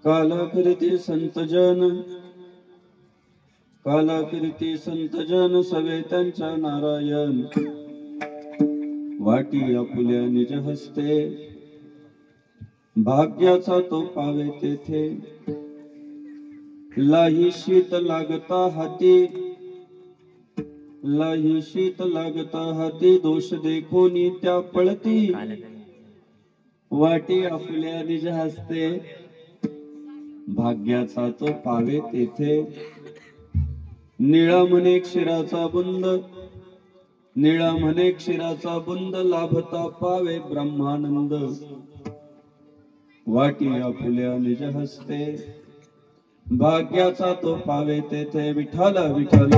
कालाकृती संतजन, कालाकृती संतजन सवे त्यांच्या नारायण, वाटी आपुल्या निज हस्ते, भाग्याचा तो पावे तेथे. लाही शीत लागता हाती, लाही शीत लागता हाती, दोष देखोनी त्या पळती, वाटी आपुल्या निज हस्ते, भाग्याचा तो पावे तेथे. निळा म्हणे क्षीराचा बुंद, निळा म्हणे क्षीराचा बुंद, लाभता पावे ब्रह्मानंद, वाटी आपुल्या निज हस्ते, भाग्याचा तो पावे तेथे. विठ्ठल विठ्ठल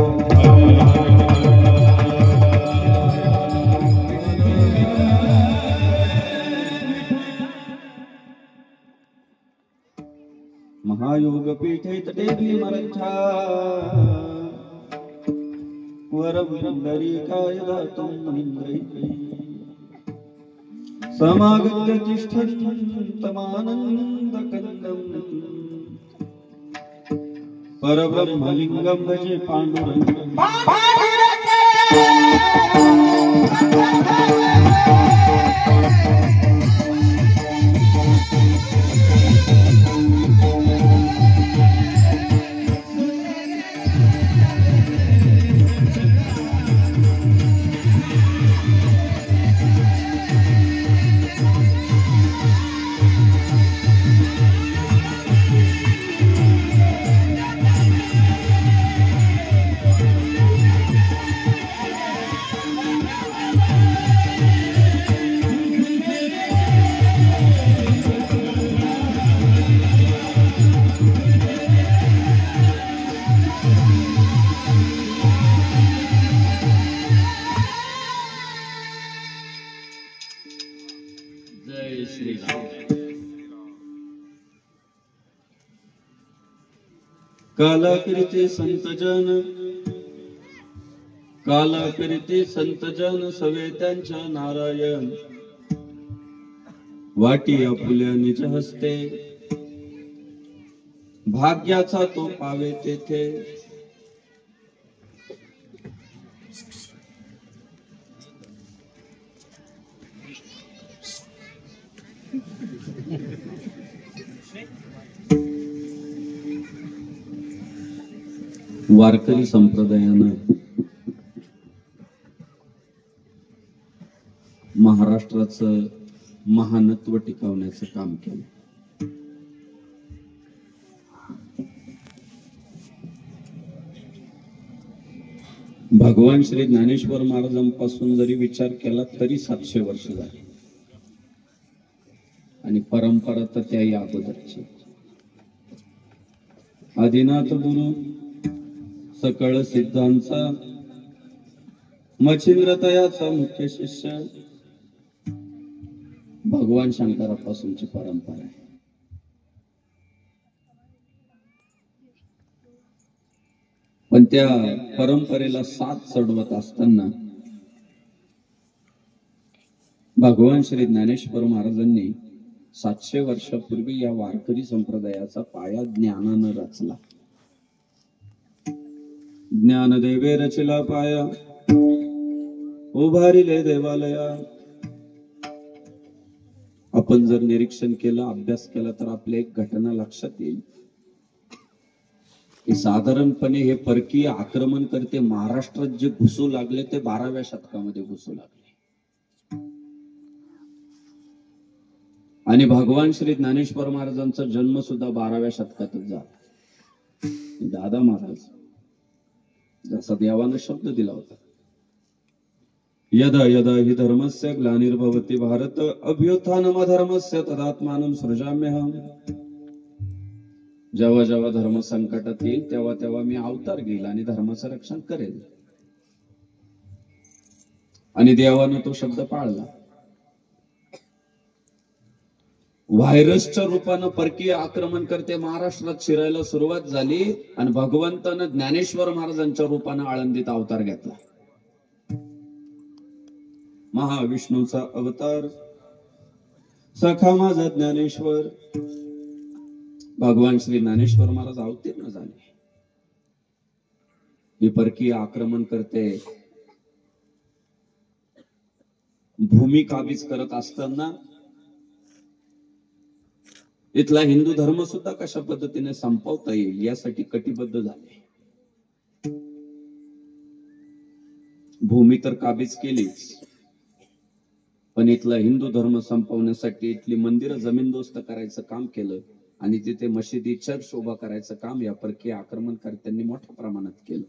महायोग पीठे तटे भीमरच्छा, वरवृंदरी काय गातुं इंद्रैः, समागत्य तिष्ठन्तमानन्दकन्दम्, परब्रह्मलिङ्गं भजे पाण्डुरङ्गम्. जय श्री राम. कालाकृती संतजन, कालाकृती संतजन सवे त्यांच्या नारायण, वाटी आपुल्या निज हस्ते, भाग्याचा तो पावे तेथे. वारकरी संप्रदायानं महाराष्ट्राचं महानत्व टिकवण्याचं काम केलं. भगवान श्री ज्ञानेश्वर महाराजांपासून जरी विचार केला तरी 700 वर्ष झाली, आणि परंपरा तर त्याही अगोदरची. आदिनाथ गुरु सकळ सिद्धांचा, मच्छिंद्र तयाचा मुख्य शिष्य, भगवान शंकरापासूनची परंपरा आहे. पण त्या परंपरेला साथ चढवत असताना भगवान श्री ज्ञानेश्वर महाराजांनी 700 वर्षापूर्वी या वारकरी संप्रदायाचा पाया ज्ञानानं रचला. ज्ञानदेवे रचला पाया, उभारिले देवालया. आपण जर निरीक्षण केलं, अभ्यास केला तर आपल्या एक घटना लक्षात येईल की साधारणपणे हे परकीय आक्रमण करते महाराष्ट्रात जे घुसू लागले ते 12व्या शतकामध्ये घुसू लागले. आणि भगवान श्री ज्ञानेश्वर महाराजांचा जन्म सुद्धा 12व्या शतकातच झाला. दादा महाराज जसा देवानं शब्द दिला होता, यदा यदा हि धर्मस्य ग्लानिर्भवति भारत अभ्युत्थानमधर्मस्य तदात्मानं सृजाम्यहम्. जेव्हा जेव्हा धर्म संकटात येईल तेव्हा तेव्हा मी अवतार घेईल आणि धर्माचं रक्षण करेल. आणि देवानं तो शब्द पाळला. व्हायरसच्या रूपानं परकीय आक्रमण करते महाराष्ट्रात शिरायला सुरुवात झाली आणि भगवंतानं ज्ञानेश्वर महाराजांच्या रूपानं आळंदीत अवतार घेतला. महाविष्णूचा अवतार सखा माझा ज्ञानेश्वर. भगवान श्री ज्ञानेश्वर महाराज अवतीर्ण झाले. ही परकीय आक्रमण करते भूमी काबीज करत असताना इथला हिंदू धर्म सुद्धा कशा पद्धतीने संपवता येईल यासाठी कटिबद्ध झाले. भूमी तर काबीज केलीच, पण इथला हिंदू धर्म संपवण्यासाठी इथली मंदिरं जमीनदोस्त करायचं काम केलं आणि तिथे मशिदी चर्च उभा करायचं काम या परकीय आक्रमणकर्त्यांनी मोठ्या प्रमाणात केलं.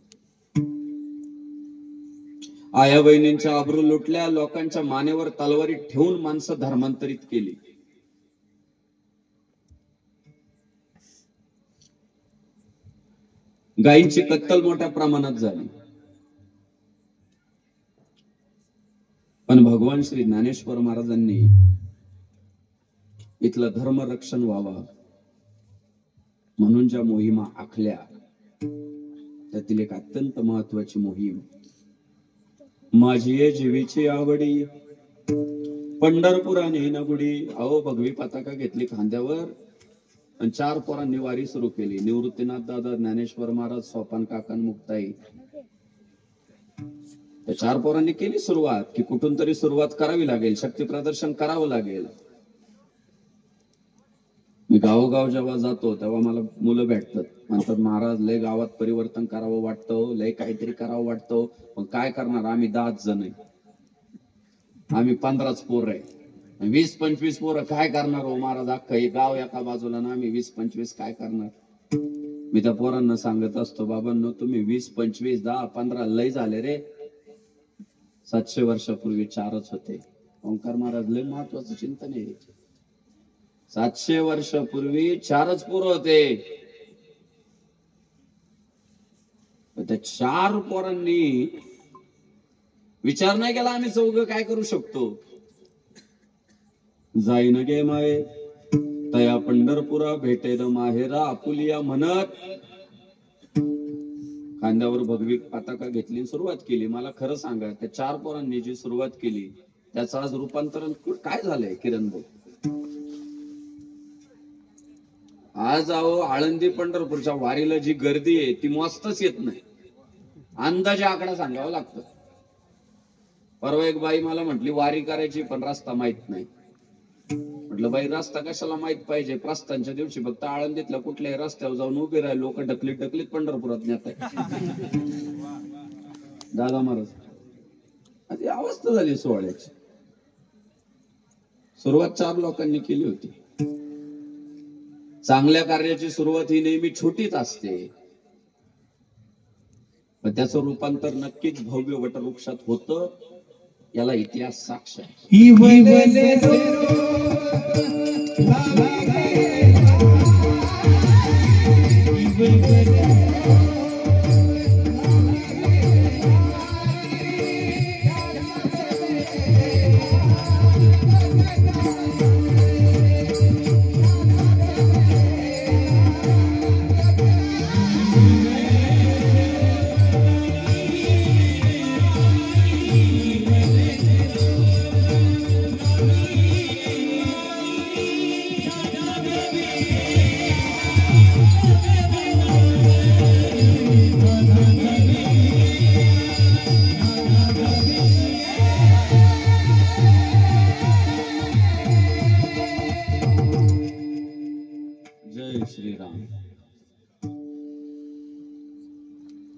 आया बहिणींच्या आबरू लुटल्या, लोकांच्या मानेवर तलवारी ठेवून माणसं धर्मांतरित केली. गायींची कत्तल मोठ्या प्रमाणात झाली. पण भगवान श्री ज्ञानेश्वर महाराजांनी इथलं धर्म रक्षण व्हावा म्हणून ज्या मोहिमा आखल्या त्यातील एक अत्यंत महत्वाची मोहीम माझी ये जीवीची आवडी पंढरपुराने नगुडी. अहो भगवी पताका घेतली खांद्यावर आणि 4 पोरांनी वारी सुरू केली. निवृत्तीनाथ दादा, ज्ञानेश्वर महाराज, सोपान काका, मुक्ताई. त्या 4 पोरांनी केली सुरुवात की कुठून तरी सुरुवात करावी लागेल, शक्ती प्रदर्शन करावं लागेल. मी गावोगाव जेव्हा जातो तेव्हा मला मुलं भेटतात, म्हणतात महाराज लय गावात परिवर्तन करावं वाटतं, लय काहीतरी करावं वाटतं, पण काय करणार, आम्ही 10 जण आहे, आम्ही 15च पोर आहे, 20-25 पोरं काय करणार हो महाराज, अख्खं गाव एका बाजूला ना, आम्ही 20-25 काय करणार. मी त्या पोरांना सांगत असतो, बाबांनो तुम्ही 20, 25, 10, 15 लय झाले रे. 700 वर्षापूर्वी 4च होते. ओंकार महाराज लय महत्वाचं चिंतन आहे. 700 वर्षापूर्वी 4च पोरं होते. त्या 4 पोरांनी विचार नाही केला आम्ही चौघ काय करू शकतो. जाईन गे माये तया पंढरपुरा भेटेन माहेरा आपुलिया म्हणत खांद्यावर भगवी पताका घेतली, सुरुवात केली. मला खरं सांगा, त्या 4 पोरांनी जी सुरुवात केली त्याचं आज रूपांतरण काय झालंय किरण भाऊ. आज अहो आळंदी पंढरपूरच्या वारीला जी गर्दी आहे ती मस्तच येत नाही, अंदाजे आकडा सांगावा लागतं. परवा एक बाई मला म्हटली वारी करायची पण रस्ता माहित नाही. म्हटलं बाई रस्ता कशाला माहित पाहिजे, प्रस्थानच्या दिवशी फक्त आळंदीतल्या कुठल्याही रस्त्यावर जाऊन उभे राहिले, लोक ढकलीत ढकलीत पंढरपुरात नेत आहे. दादा महाराज अशी अवस्था झाली सोहळ्याची. सुरुवात 4 लोकांनी केली होती. चांगल्या कार्याची सुरुवात ही नेहमी छोटीच असते, पण त्याचं रूपांतर नक्कीच भव्य वटवृक्षात होतं. याला इतिहास साक्ष आहे.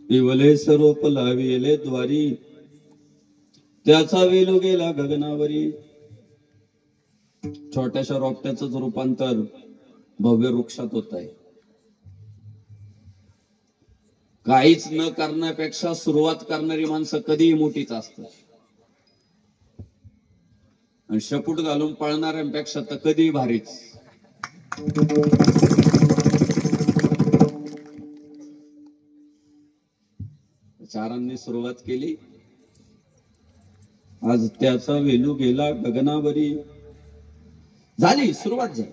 इवले सरोप लाविले द्वारी त्याचा वेलो गेला गगनावरी. छोट्याशा रोपट्याच रूपांतर भव्य वृक्षात होत आहे. काहीच न करण्यापेक्षा सुरुवात करणारी माणसं कधीही मोठीच असतात आणि शपूट घालून पळणाऱ्यांपेक्षा तर कधीही भारीच. चारांनी सुरुवात केली. आज त्याचा वेलू गेला गगनावरी. झाली, सुरुवात झाली.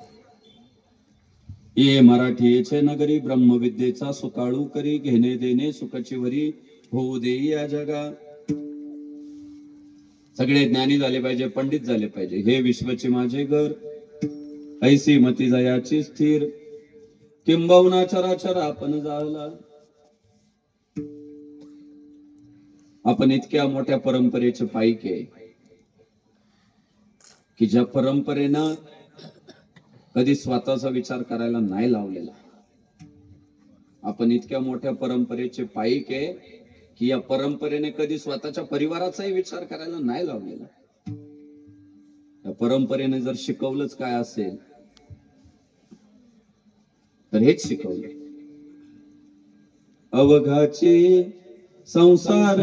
ये मराठीचे नगरी ब्रह्मविद्येचा सुकाळू करी, घेणे देणे सुखाची वरी होऊ देई या जगा. सगळे ज्ञानी झाले पाहिजे, पंडित झाले पाहिजे. हे विश्वचे माझे घर, ऐसी मती जयाची स्थिर, किंबहुना चराचर आपण झाला. आपण इतक्या मोठ्या परंपरेचे पाईक आहे की ज्या परंपरेनं कधी स्वतःचा विचार करायला नाही लावलेला. आपण इतक्या मोठ्या परंपरेचे पाईक आहे की या परंपरेने कधी स्वतःच्या परिवाराचाही विचार करायला नाही लावलेला. या परंपरेने जर शिकवलंच काय असेल तर हेच शिकवलं, अवघाची संसार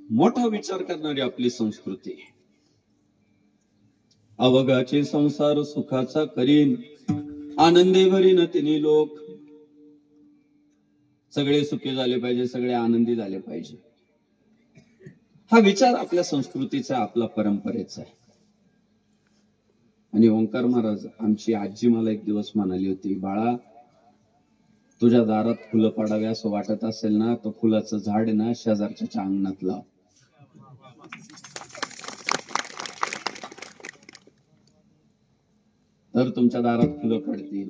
मोठा विचार करणारी आपली संस्कृती. अवघाचे संसार सुखाचा करीन, आनंदे भरीन तिन्ही लोक. सगळे सुखी झाले पाहिजे, सगळे आनंदी झाले पाहिजे, हा विचार आपल्या संस्कृतीचा, आपला परंपरेचा आहे. आणि ओंकार महाराज, आमची आजी मला एक दिवस म्हणाली होती, बाळा तुझ्या दारात फुलं पडावे असं वाटत असेल ना, तर फुलाचं झाड ना शेजारच्या अंगणात लाव. तर तुमच्या दारात फुलं पडतील.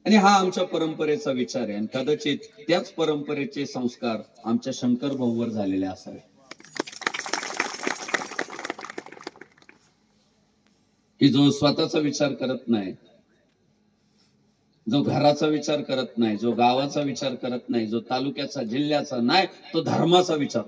आणि हा आमच्या परंपरेचा विचार आहे. आणि कदाचित त्याच परंपरेचे संस्कार आमच्या शंकर भाऊवर झालेले असावे, की जो स्वतःचा विचार करत नाही, जो घराचा विचार करत नाही, जो गावाचा विचार करत नाही, जो तालुक्याचा जिल्ह्याचा नाही, तो धर्माचा विचार.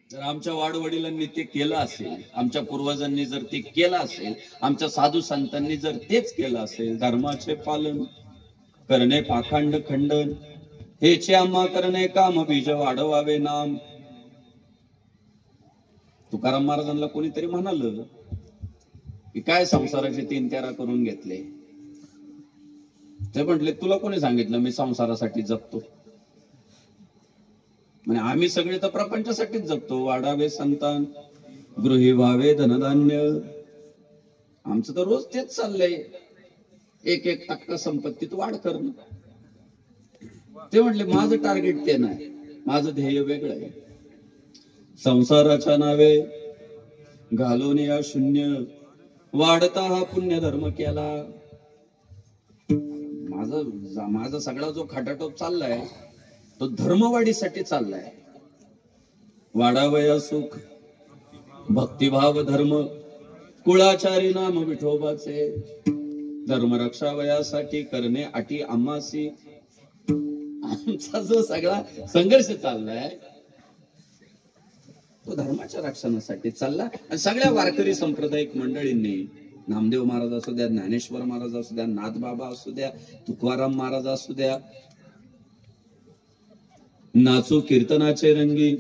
आमच्या वाडवडिलांनी ते केलं असेल, आमच्या पूर्वजांनी जर ते केलं असेल, आमच्या साधू संतांनी जर तेच केलं असेल, धर्माचे पालन करणे पाखंड खंडन, हेचे आम्हा करणे काम बीज वाढवावे नाम. तुकाराम महाराजांना कोणीतरी म्हणाल की काय संसाराचे 3 तेरा करून घेतले. ते म्हटले, तुला कोणी सांगितलं मी संसारासाठी जगतो? म्हणजे आम्ही सगळे तर प्रपंचासाठीच जगतो. वाढावे संतान, गृही व्हावे धनधान्य. आमचं तर रोज तेच चाललंय, 1% संपत्तीत वाढ करणं. ते म्हटले, माझं टार्गेट ते नाही, माझं ध्येय वेगळं आहे. संसाराच्या नावे घालून या शून्य, वाढता हा पुण्य धर्म केला. माझा सगळा जो खटाटोप चाललाय तो धर्मवाढीसाठी चाललाय. वाढावया सुख भक्तिभाव धर्म कुळाचारी नाम विठोबाचे, धर्म रक्षावयासाठी करणे अटी आम्हासी. आमचा जो सगळा संघर्ष चाललाय तो धर्माच्या रक्षणासाठी चालला. आणि सगळ्या वारकरी सांप्रदायिक मंडळींनी, नामदेव महाराज असू द्या, ज्ञानेश्वर महाराज असू द्या, नाथबाबा असू द्या, तुकाराम महाराज असू द्या, नाचू कीर्तनाचे रंगी,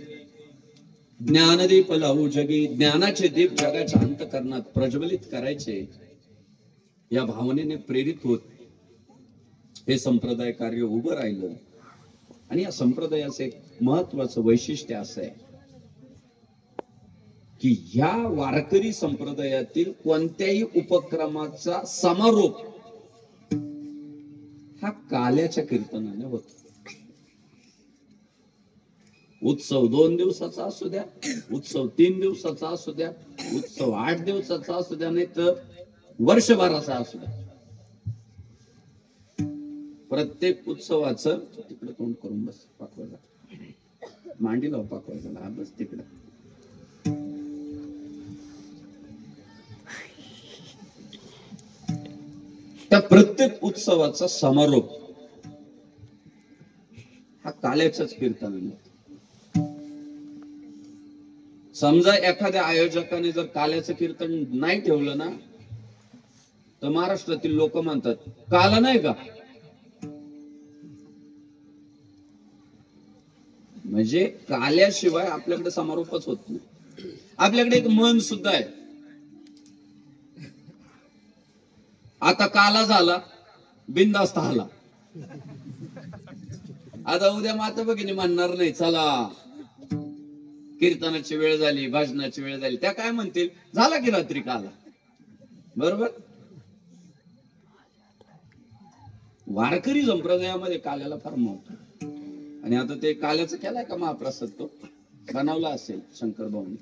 ज्ञानदीप लावू जगी, ज्ञानाचे दीप जगाच्या अंतःकरणात प्रज्वलित करायचे, या भावनेने प्रेरित होत हे संप्रदाय कार्य उभं राहिलं. आणि या संप्रदायाचं एक महत्वाचं वैशिष्ट्य असं आहे की या वारकरी संप्रदायातील कोणत्याही उपक्रमाचा समारोप हा काल्याच्या कीर्तनाने होतो. उत्सव 2 दिवसाचा असू द्या, उत्सव 3 दिवसाचा असू द्या, उत्सव 8 दिवसाचा असू द्या, नाही तर वर्षभराचा असू द्या, प्रत्येक उत्सवाचं तिकडे तोंड करून बस, पाकवायला मांडी लाव, पाकवायला बस तिकडे. त्या प्रत्येक उत्सवाचा समारोप हा काल्याच्याच कीर्तनाने. समजा एखाद्या आयोजकाने जर काल्याचं कीर्तन नाही ठेवलं ना, तर महाराष्ट्रातील लोक म्हणतात काला नाही का, म्हणजे काल्याशिवाय आपल्याकडे समारोपच होत नाही. आपल्याकडे एक मन सुद्धा आहे. आता काला झाला, बिनधास्त आला, आता उद्या माता भगिनी म्हणणार नाही चला कीर्तनाची वेळ झाली, भजनाची वेळ झाली, त्या काय म्हणतील झाला की रात्री काला. बरोबर. वारकरी संप्रदायामध्ये काल्याला फार महत्व. आणि आता ते काल्याचं केलाय का महाप्रसाद, तो बनवला असेल शंकर भाऊने,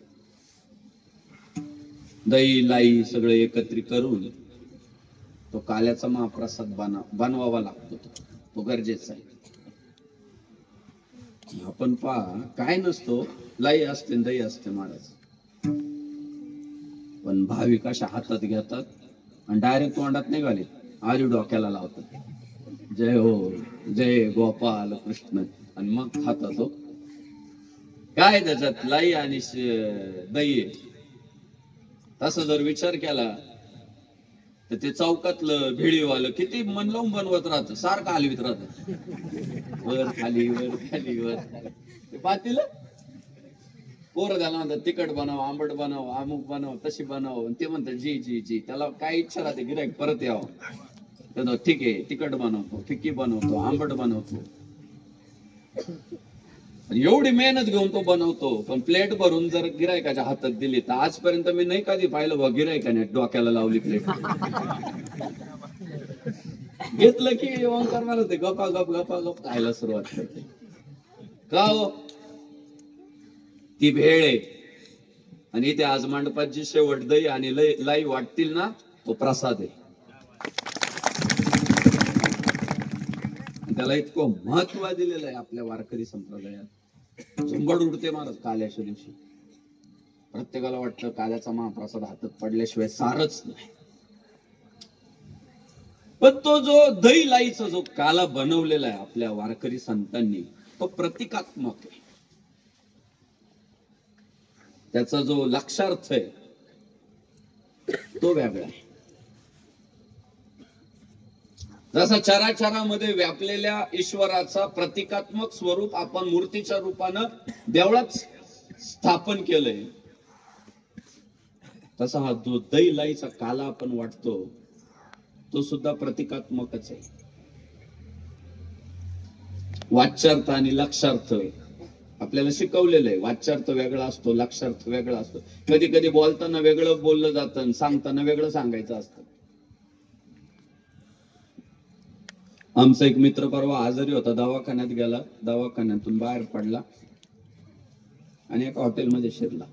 दही लाई सगळं एकत्रित करून तो काल्याचा महाप्रसाद बनवावा लागतो. तो गरजेचा आहे. आपण पहा काय नसतो, लाई असते दही असते महाराज, पण भाविक अशा हातात घेतात आणि डायरेक्ट तोंडात निघाले, आधी डोक्याला लावतात, जय हो जय गोपाल कृष्ण, आणि मग खातात. तो काय त्याच्यात लाई आणि दही. तसं जर विचार केला तर ते चौकातलं भेळीवालं किती मन लावून बनवत राहत, सारखं हलवीत राहत, वर खाली वर खाली वर. ते पातील पोरं त्याला म्हणतात तिखट बनव, आंबट बनव, अमुक बनव, तशी बनव, ते म्हणतात जी जी जी. त्याला काय इच्छा राहते गिऱ्हाईक परत यावं, ठीक आहे तिखट बनवतो, फिक्की बनवतो, आंबट बनवतो, एवढी मेहनत घेऊन तो बनवतो. पण प्लेट भरून जर गिरायकाच्या हातात दिली तर आजपर्यंत मी नाही कधी पाहिलं बा गिरायकाने डोक्याला लावली प्लेट. घेतलं की ओंकार मारत होते, गपा गप गपा गप खायला सुरुवात करते. का हो, ती भेळ आहे. आणि इथे आज मंडपात जी शेवट दही आणि लाई वाटतील ना, तो प्रसाद आहे. त्याला इतकं महत्व दिलेलं आहे आपल्या वारकरी संप्रदायात. झुंबड उडते महाराज काल्याच्या दिवशी. प्रत्येकाला वाटतं काल्याचा महाप्रसाद हातात पडल्याशिवाय सारच नाही. पण तो जो दही लाईचा जो काला बनवलेला आहे आपल्या वारकरी संतांनी, तो प्रतिकात्मक आहे. त्याचा जो लक्षार्थ आहे तो वेगळा आहे. जसा चराचरामध्ये व्यापलेल्या ईश्वराचा प्रतिकात्मक स्वरूप आपण मूर्तीच्या रूपानं देवळात स्थापन केलंय, तसा हा जो दही लाईचा काला आपण वाटतो तो सुद्धा प्रतिकात्मकच आहे. वाच्यार्थ आणि लक्षार्थ आपल्याला शिकवलेलं आहे. वाच्यार्थ वेगळा असतो, लक्षार्थ वेगळा असतो. कधी कधी बोलताना वेगळं बोललं जातं आणि सांगताना वेगळं सांगायचं असतं. आमचा एक मित्र परवा आजारी होता, दवाखान्यात गेला, दवाखान्यातून बाहेर पडला आणि एका हॉटेलमध्ये शिरला.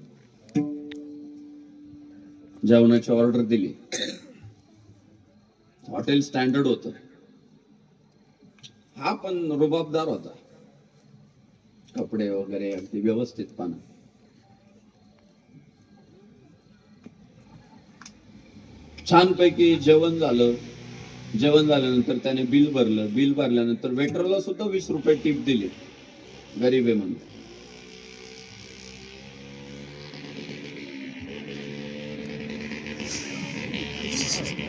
जेवणाची ऑर्डर दिली. हॉटेल स्टँडर्ड होतं. हा पण रुबाबदार होता, कपडे वगैरे अगदी व्यवस्थितपणा. छानपैकी जेवण झालं. जेवण झाल्यानंतर त्याने बिल भरलं. बिल भरल्यानंतर वेटरला सुद्धा 20 रुपये टिप दिली, गरीब आहे म्हणून.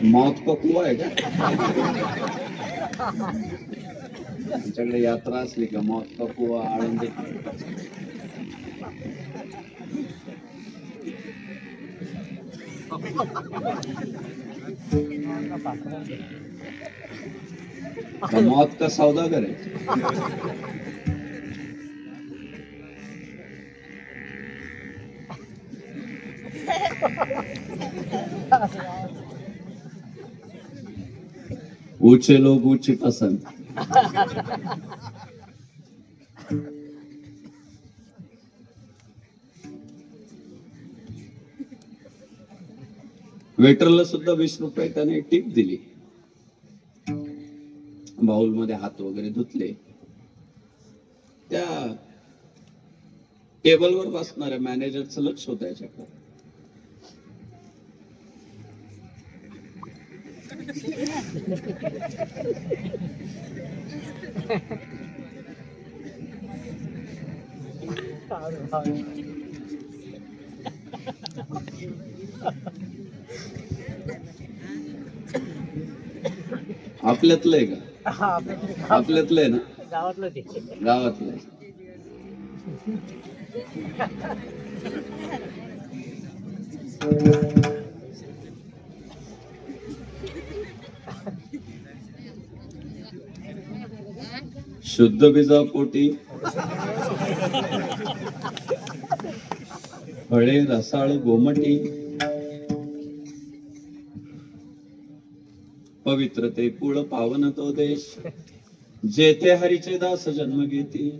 मौत का कुवा आहे का आमच्याकडे यात्रा असली का मौत का कुवा आळंदी. मौत का सौदागर है. ऊंचे लोग ऊंची पसंद. वेटरला सुद्धा 20 रुपये त्याने टिप दिली. बाउल मध्ये हात वगैरे धुतले. त्या टेबलवर बसणाऱ्या मॅनेजरचं लक्ष होतं याच्याकडे. आपल्यातलं आहे का? आपल्यातलं आहे ना? गावातलं आहे. शुद्ध बीजापोटी फळे रसाळ गोमटी, पवित्र ते कुळ पावन तो देश, जेथे हरीचे दास जन्म घेती.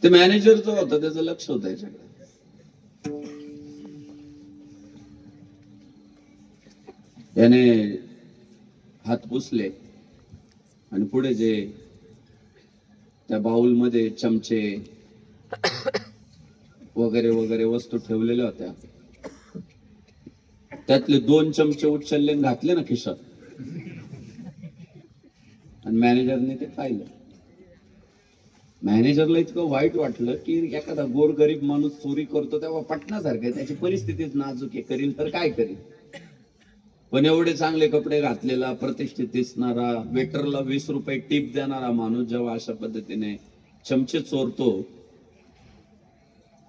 ते मॅनेजर जो होता त्याचं लक्ष होतं याच्याकडे. त्याने हात पुसले आणि पुढे जे त्या बाउल मध्ये चमचे वगैरे वगैरे वस्तू ठेवलेल्या होत्या, त्यातले 2 चमचे उचलले घातले ना खिशात. आणि मॅनेजरने ते पाहिलं. मॅनेजरला इतकं वाईट वाटलं की एखादा गोरगरीब माणूस चोरी करतो तेव्हा पटण्यासारखं, त्याची परिस्थितीच नाजूक आहे, करील तर काय करील. पण एवढे चांगले कपडे घातलेला, प्रतिष्ठित दिसणारा, वेटरला 20 रुपये टिप देणारा माणूस जेव्हा अशा पद्धतीने चमचे चोरतो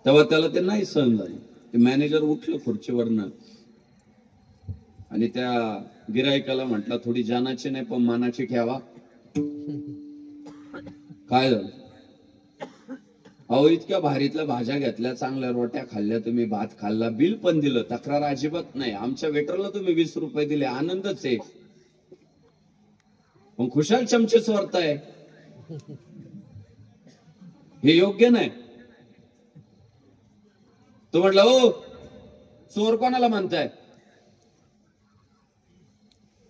तेव्हा त्याला ते नाही सहन झालं. ते मॅनेजर उठलं खुर्चीवरनं आणि त्या गिरायकाला म्हटलं, थोडी जानाची नाही पण मानाची ठेवा. काय झालं? अहो इतक्या भारीतल्या भाज्या घेतल्या, चांगल्या रोट्या खाल्ल्या, तुम्ही भात खाल्ला, बिल पण दिलं, तक्रार अजिबात नाही. आमच्या वेटरला तुम्ही 20 रुपये दिले, आनंदच आहे. पण खुशाल चमचे चोरताय, हे योग्य नाही. तो म्हटला, हो चोर कोणाला म्हणताय?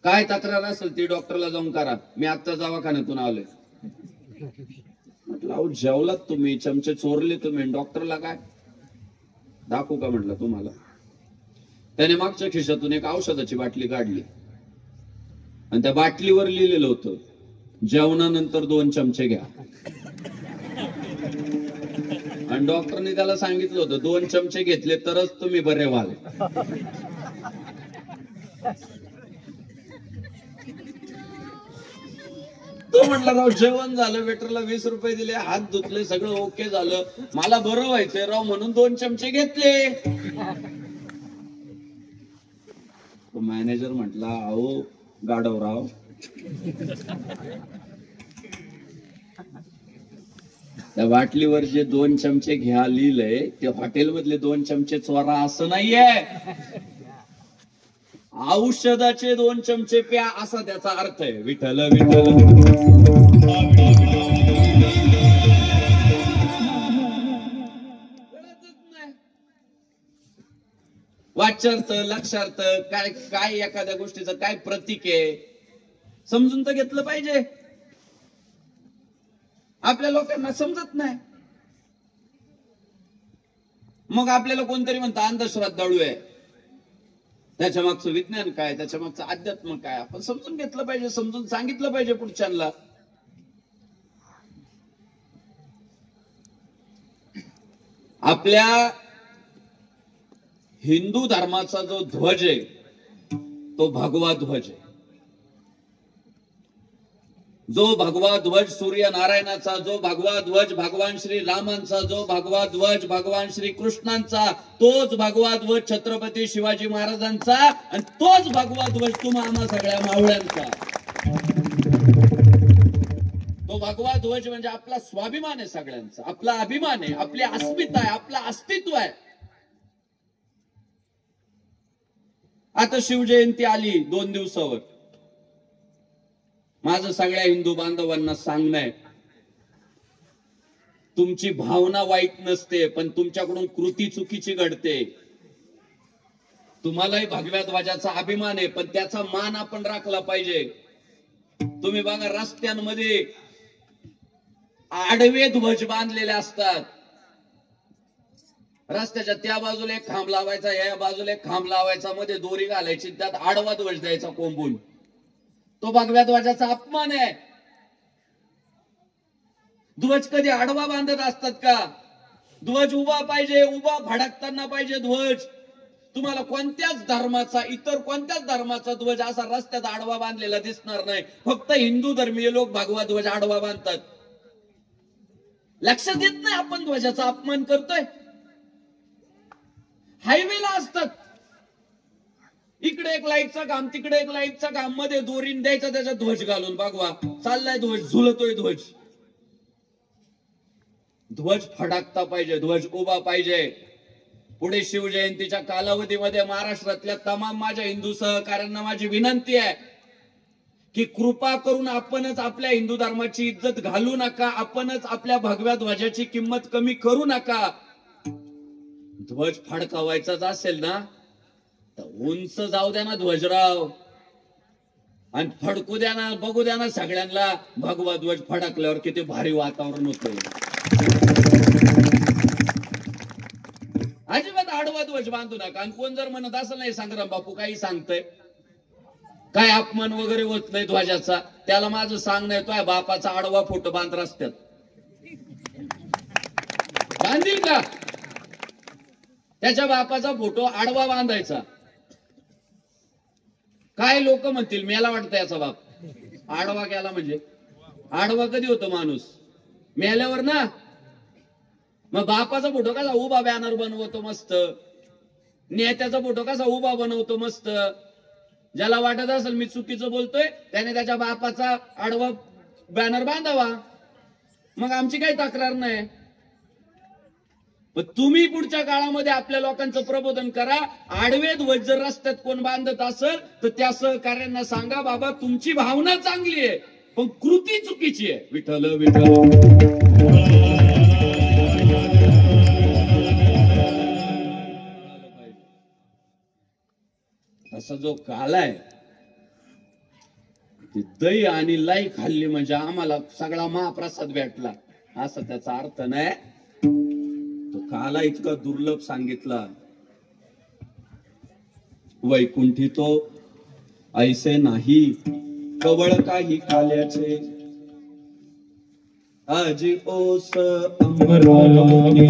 काय तक्रार असेल ती डॉक्टरला जाऊन करा, मी आता दवाखान्यातून आलोय. म्हटलं, अहो जेवलात तुम्ही, चमचे चोरले तुम्ही, डॉक्टरला काय दाखवू का म्हटलं तुम्हाला. त्याने मागच्या खिशातून एक औषधाची बाटली काढली आणि त्या बाटलीवर लिहिलेलं होतं, जेवणानंतर 2 चमचे घ्या. आणि डॉक्टरने त्याला सांगितलं होतं 2 चमचे घेतले तरच तुम्ही बरे व्हाल. तो म्हटला, राव जेवण झालं, वेटरला 20 रुपये दिले, हात धुतले, सगळं ओके झालं, मला बरं व्हायचंय राव म्हणून 2 चमचे घेतले. तो मॅनेजर म्हटला, अहो गाढवराव, त्या बाटलीवर जे 2 चमचे घ्या लिहिलंय ते हॉटेल मधले 2 चमचे चोरा असं नाहीये. औषधाचे 2 चमचे प्या असा त्याचा अर्थ आहे. विठ्ठल विठ्ठल. वाच्यार्थ लक्षार्थ काय काय एखाद्या गोष्टीचं काय प्रतीक आहे समजून तर घेतलं पाहिजे. आपल्या लोकांना समजत नाही. मग आपल्याला कोणतरी म्हणतं अंधश्रद्धाळू आहे. त्याच्या मागचं विज्ञान काय, त्याच्या मागचं अध्यात्म काय आपण समजून घेतलं पाहिजे, समजून सांगितलं पाहिजे पुढच्यांना. आपल्या हिंदू धर्माचा जो ध्वज आहे तो भगवा ध्वज आहे. जो भगवा ध्वज सूर्यनारायणाचा, जो भगवा ध्वज भगवान श्री रामांचा, जो भगवा ध्वज भगवान श्री कृष्णांचा, तोच भगवा ध्वज छत्रपती शिवाजी महाराजांचा आणि तोच भगवा ध्वज तुम्हा आम्हा सगळ्या मावळ्यांचा. तो भगवा ध्वज म्हणजे आपला स्वाभिमान आहे, सगळ्यांचा आपला अभिमान आहे, आपली अस्मिता आहे, आपलं अस्तित्व आहे. आता शिवजयंती आली 2 दिवसावर. माझं सगळ्या हिंदू बांधवांना सांगणं आहे, तुमची भावना वाईट नसते पण तुमच्याकडून कृती चुकीची घडते. तुम्हालाही भगव्या ध्वजाचा अभिमान आहे पण त्याचा मान आपण राखला पाहिजे. तुम्ही बघा रस्त्यांमध्ये आडवे ध्वज बांधलेले असतात. रस्त्याच्या त्या बाजूला एक खांब लावायचा, या बाजूला एक खांब लावायचा, मध्ये दोरी घालायची, त्यात आडवा ध्वज द्यायचा कोंबून. तो भगव्या ध्वजाचा अपमान आहे. ध्वज कधी आडवा बांधत असतात का? ध्वज उभा पाहिजे, उभा फडकताना पाहिजे ध्वज. तुम्हाला कोणत्याच धर्माचा, इतर कोणत्याच धर्माचा ध्वज असा रस्त्यात आडवा बांधलेला दिसणार नाही. फक्त हिंदू धर्मीय लोक भगवा ध्वज आडवा बांधतात. लक्षात येत नाही आपण ध्वजाचा अपमान करतोय. हायवेला असतात, इकडे एक लाईटचा खांब, तिकडे एक लाईटचा खांब, मध्ये दोरीन द्यायचा त्याचा ध्वज घालून भगवा चाललाय ध्वज, झुलतोय ध्वज. ध्वज फडकता पाहिजे, ध्वज उभा पाहिजे. पुढे शिवजयंतीच्या कालावधीमध्ये महाराष्ट्रातल्या तमाम माझ्या हिंदू सहकाऱ्यांना माझी विनंती आहे की कृपा करून आपणच आपल्या हिंदू धर्माची इज्जत घालू नका, आपणच आपल्या भगव्या ध्वजाची किंमत कमी करू नका. ध्वज फडकावायचाच असेल ना तर उंच जाऊ द्या ना ध्वजराव, आणि फडकू द्या ना, बघू द्या ना सगळ्यांना भगवा ध्वज फडकल्यावर किती भारी वातावरण होतं. अजिबात आडवा ध्वज बांधू नका. आणि कोण जर म्हणत असं नाही संग्राम बापू काही सांगतय, काय अपमान वगैरे होत नाही ध्वजाचा, त्याला माझं सांगणं येतोय बापाचा आडवा फोटो बांध रस्त्यात. बांधील का? त्याच्या बापाचा फोटो आडवा बांधायचा. काय लोक म्हणतील मेला वाटतं याचा बाप आडवा गेला. म्हणजे आडवा कधी होतो माणूस? मेल्यावर ना. मग बापाचा फोटो कसा उभा बॅनर बनवतो मस्त, नेत्याचा फोटो कसा उभा बनवतो मस्त. ज्याला वाटत असेल मी चुकीचं बोलतोय त्याने त्याच्या बापाचा आडवा बॅनर बांधावा, मग आमची काही तक्रार नाही. पण तुम्ही पुढच्या काळामध्ये आपल्या लोकांचं प्रबोधन करा. आडवे ध्वज जर रस्त्यात कोण बांधत असेल तर त्या सहकार्यांना सांगा बाबा तुमची भावना चांगली आहे पण कृती चुकीची आहे. विठ्ठल विठ्ठल. असा जो काल आहे दही आणि लाई खाल्ली म्हणजे आम्हाला सगळा महाप्रसाद भेटला असा त्याचा अर्थ नाही. तो काला इतका दुर्लभ सांगितला. वैकुंठी तो ऐसे नाही कवळ काही काल्याचे, आजी ओस अंबरानी.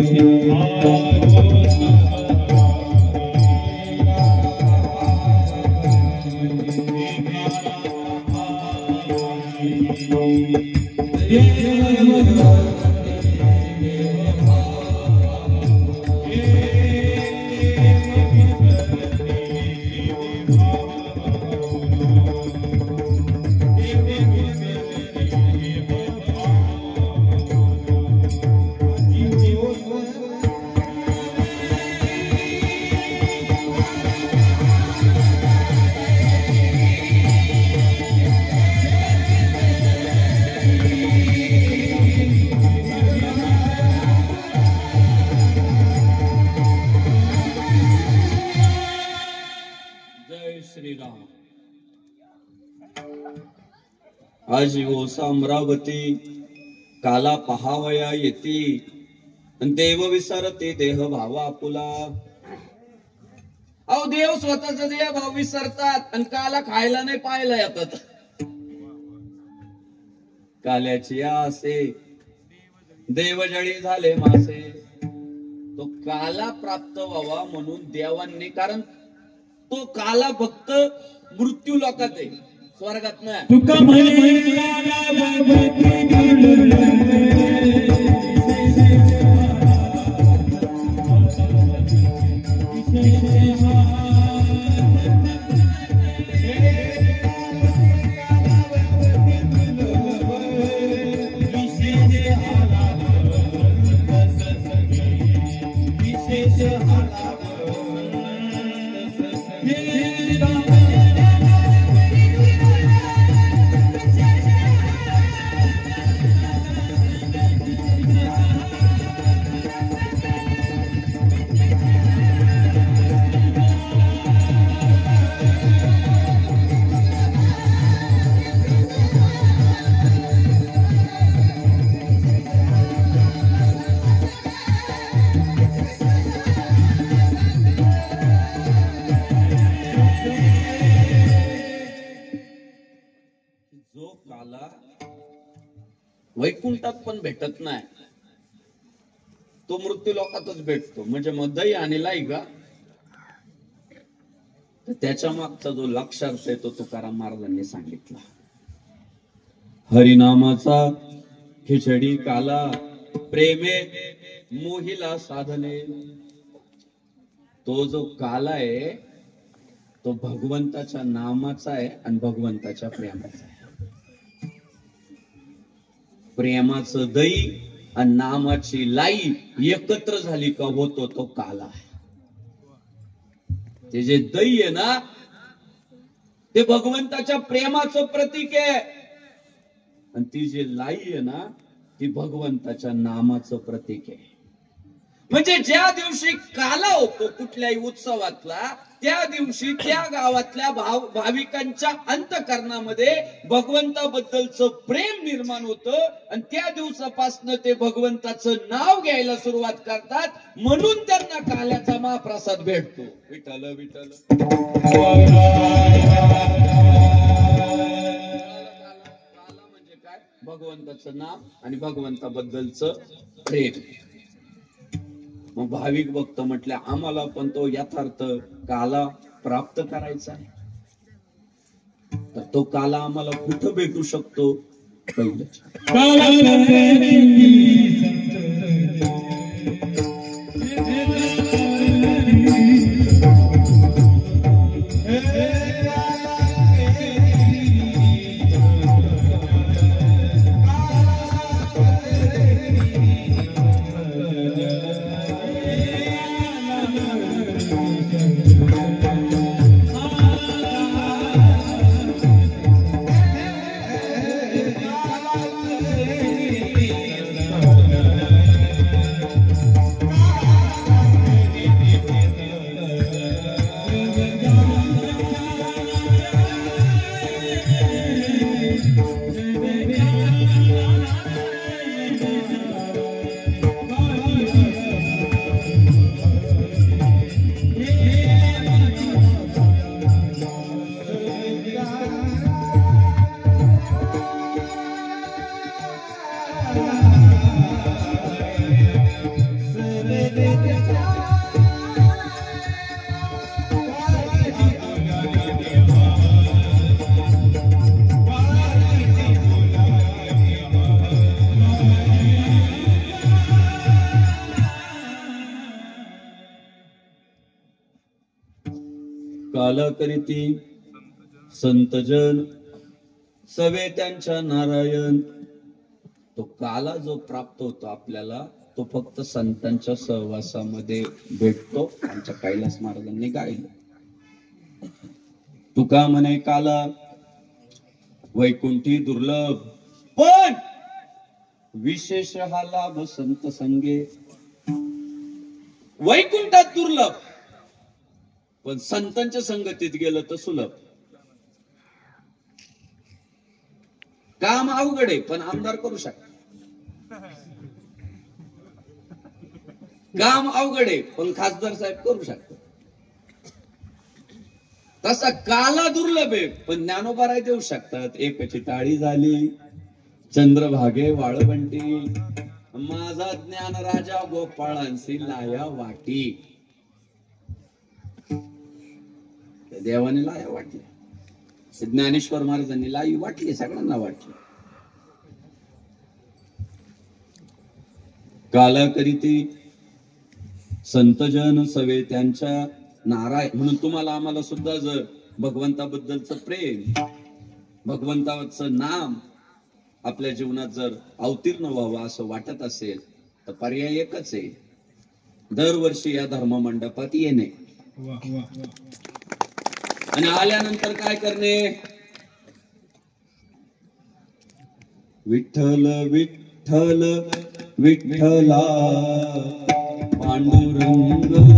आज ओसा अमरावती काला पहावया येती देव विसरते देह भावा आपुला. अहो देव स्वतःचा देह भाव विसरतात आणि काला खायला नाही पाहायला येतात. काल्याची आसे देवजळी झाले मासे. तो काला प्राप्त व्हावा म्हणून देवांनी, कारण तो काला फक्त मृत्यू लोकात आहे, स्वर्गात नाही. तुका वैकुंठात पण भेटत नाही, तो मृत्यू लोकातच भेटतो. म्हणजे मग दही आणि लाई का, तर त्याच्या मागचा जो लक्षार्थ आहे तो तुकाराम महाराजांनी सांगितला. हरिनामाचा खिचडी काला प्रेमे मोहिला साधने. तो जो काला आहे तो भगवंताच्या नामाचा आहे आणि भगवंताच्या प्रेमाचा आहे. प्रेमाचं दही आणि नामाची लाई एकत्र झाली का होतो तो काला. ते जे दही आहे ना ते भगवंताच्या प्रेमाचं प्रतीक आहे आणि ती जी लाई आहे ना ती भगवंताच्या नामाचं प्रतीक आहे. म्हणजे ज्या दिवशी काला होतो कुठल्याही उत्सवातला त्या दिवशी त्या गावातल्या भाविकांच्या अंतःकरणामध्ये भगवंताबद्दलचं प्रेम निर्माण होतं आणि त्या दिवसापासून ते भगवंताचं नाव घ्यायला सुरुवात करतात. म्हणून त्यांना काल्याचा महाप्रसाद भेटतो. विठ्ठल विठ्ठल. काला म्हणजे काय, भगवंताचं नाम आणि भगवंताबद्दलचं प्रेम. मग भाविक भक्त म्हटले आम्हाला पण तो यथार्थ काला प्राप्त करायचा आहे. तर तो काला आम्हाला कुठं भेटू शकतो. पहिलं काला करीती संतजन सवे त्यांच्या नारायण. तो काला जो प्राप्त होतो आपल्याला तो फक्त संतांच्या सहवासामध्ये भेटतो. आमच्या कैलास महाराजांनी गायलं. तुका म्हणे काला वैकुंठी दुर्लभ पण विशेष हा लाभ संत संगे. वैकुंठात दुर्लभ पण संतांच्या संगतीत गेलं तर सुलभ. काम अवघड आहे पण आमदार करू शकतात. काम अवघड आहे पण खासदार साहेब करू शकतात. तसा काला दुर्लभ आहे पण ज्ञानोबा देऊ शकतात. एकची टाळी झाली चंद्रभागे वाळवंटी, माझा ज्ञान राजा गोपाळांशी लाया वाटी. देवाने लाया वाटल्या, ज्ञानेश्वर महाराजांनी लाई वाटली, सगळ्यांना वाटली. काला करीती संतजन सवे त्यांच्या नाराय. म्हणून तुम्हाला आम्हाला सुद्धा जर भगवंताबद्दलचं प्रेम, भगवंताचं नाम आपल्या जीवनात जर अवतीर्ण व्हावं असं वाटत असेल तर पर्याय एकच आहे, दरवर्षी या धर्म मंडपात येणे. आणि आल्यानंतर काय करणे? विठ्ठल विठ्ठल विठ्ठला पांडुरंग विठ्ठला.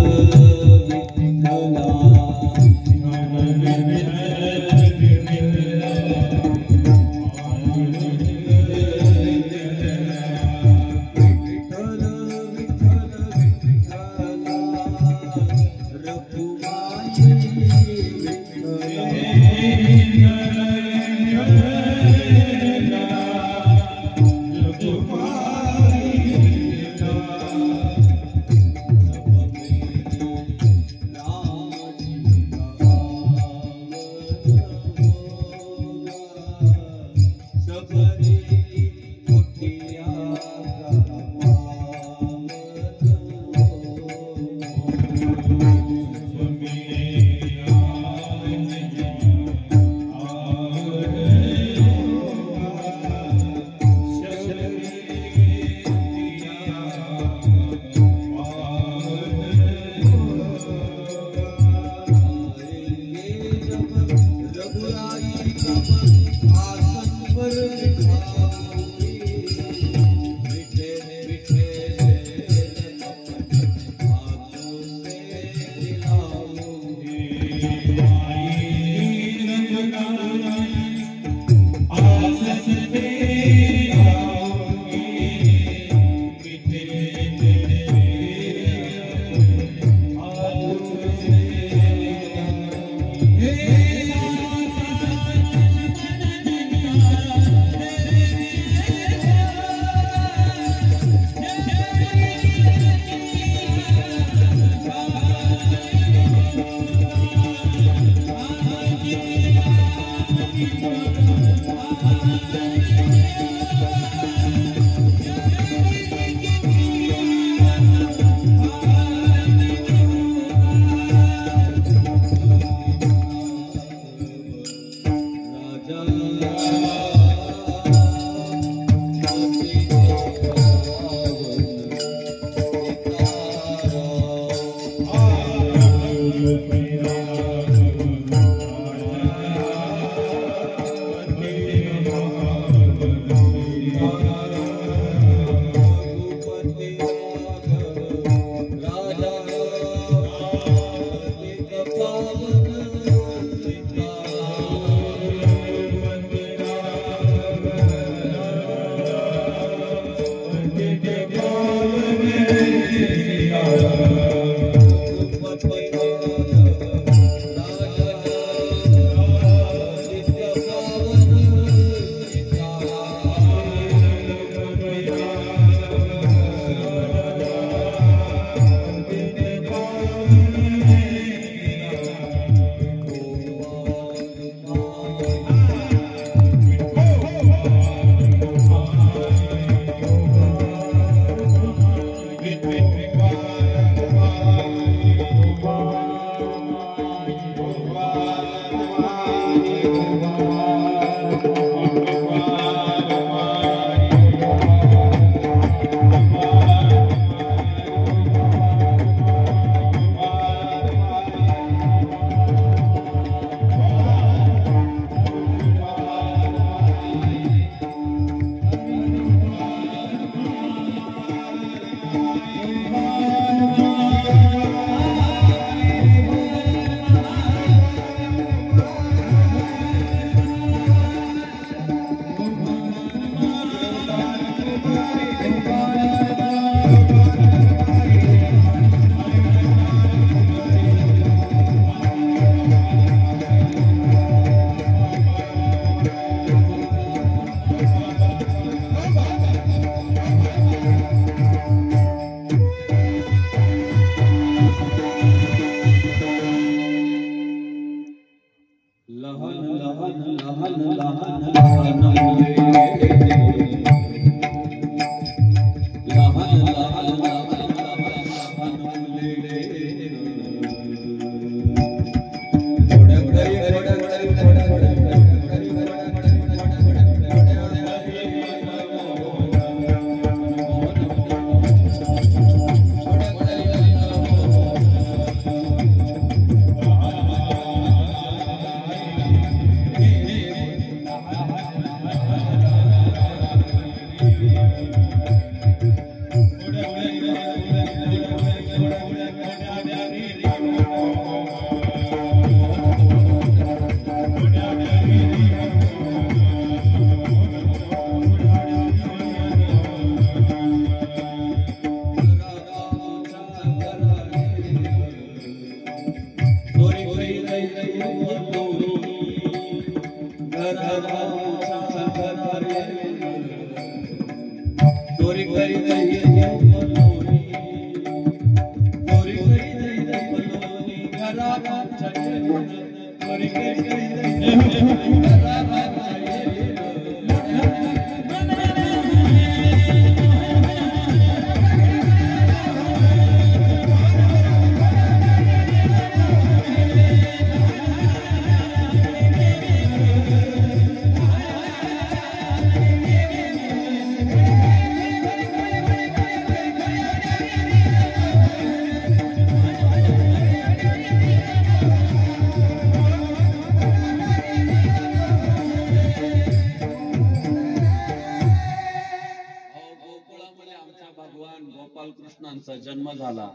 जन्म झाला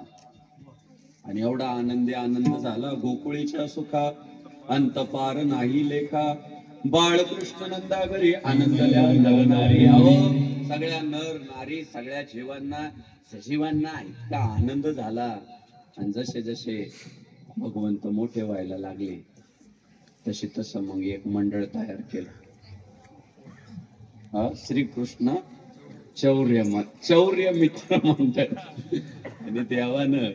आणि एवढा आनंद झाला गोकुळीच्या सुखा अंत पार नाही लेखा बाळकृष्ण नंदा घरी आनंदल्या जगणारी सगळ्या नर नारी सगळ्या जीवांना सजीवांना इतका आनंद झाला आणि जसे जसे भगवंत मोठे व्हायला लागले तसे तसं मग एक मंडळ तयार केलं श्रीकृष्ण चौर्य मित्र मंडळ आणि देवानं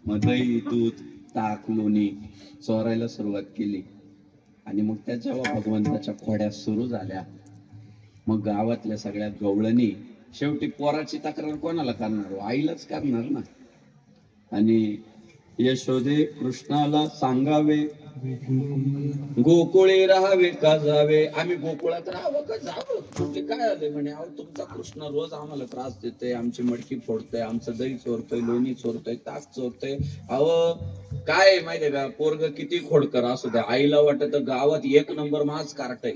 मग दही दूध ताक लोणी चोरायला सुरुवात केली आणि मग त्या जेव्हा भगवंताच्या खोड्या सुरू झाल्या मग गावातल्या सगळ्या गवळणी शेवटी पोराची तक्रार कोणाला करणार आईलाच करणार ना आणि यशोदे कृष्णाला सांगावे गोकुळे राहावे का जावे आम्ही गोकुळात राहावं का जावं तुझे काय आले म्हणे अहो तुमचा कृष्ण रोज आम्हाला त्रास देतोय आमची मडकी फोडतोय आमचं दही चोरतोय लोणी चोरतोय ताक चोरतोय अहो काय माहितीये का पोरग किती खोडकर असू द्या आईला वाटत गावात एक नंबर माझ कार्ट आहे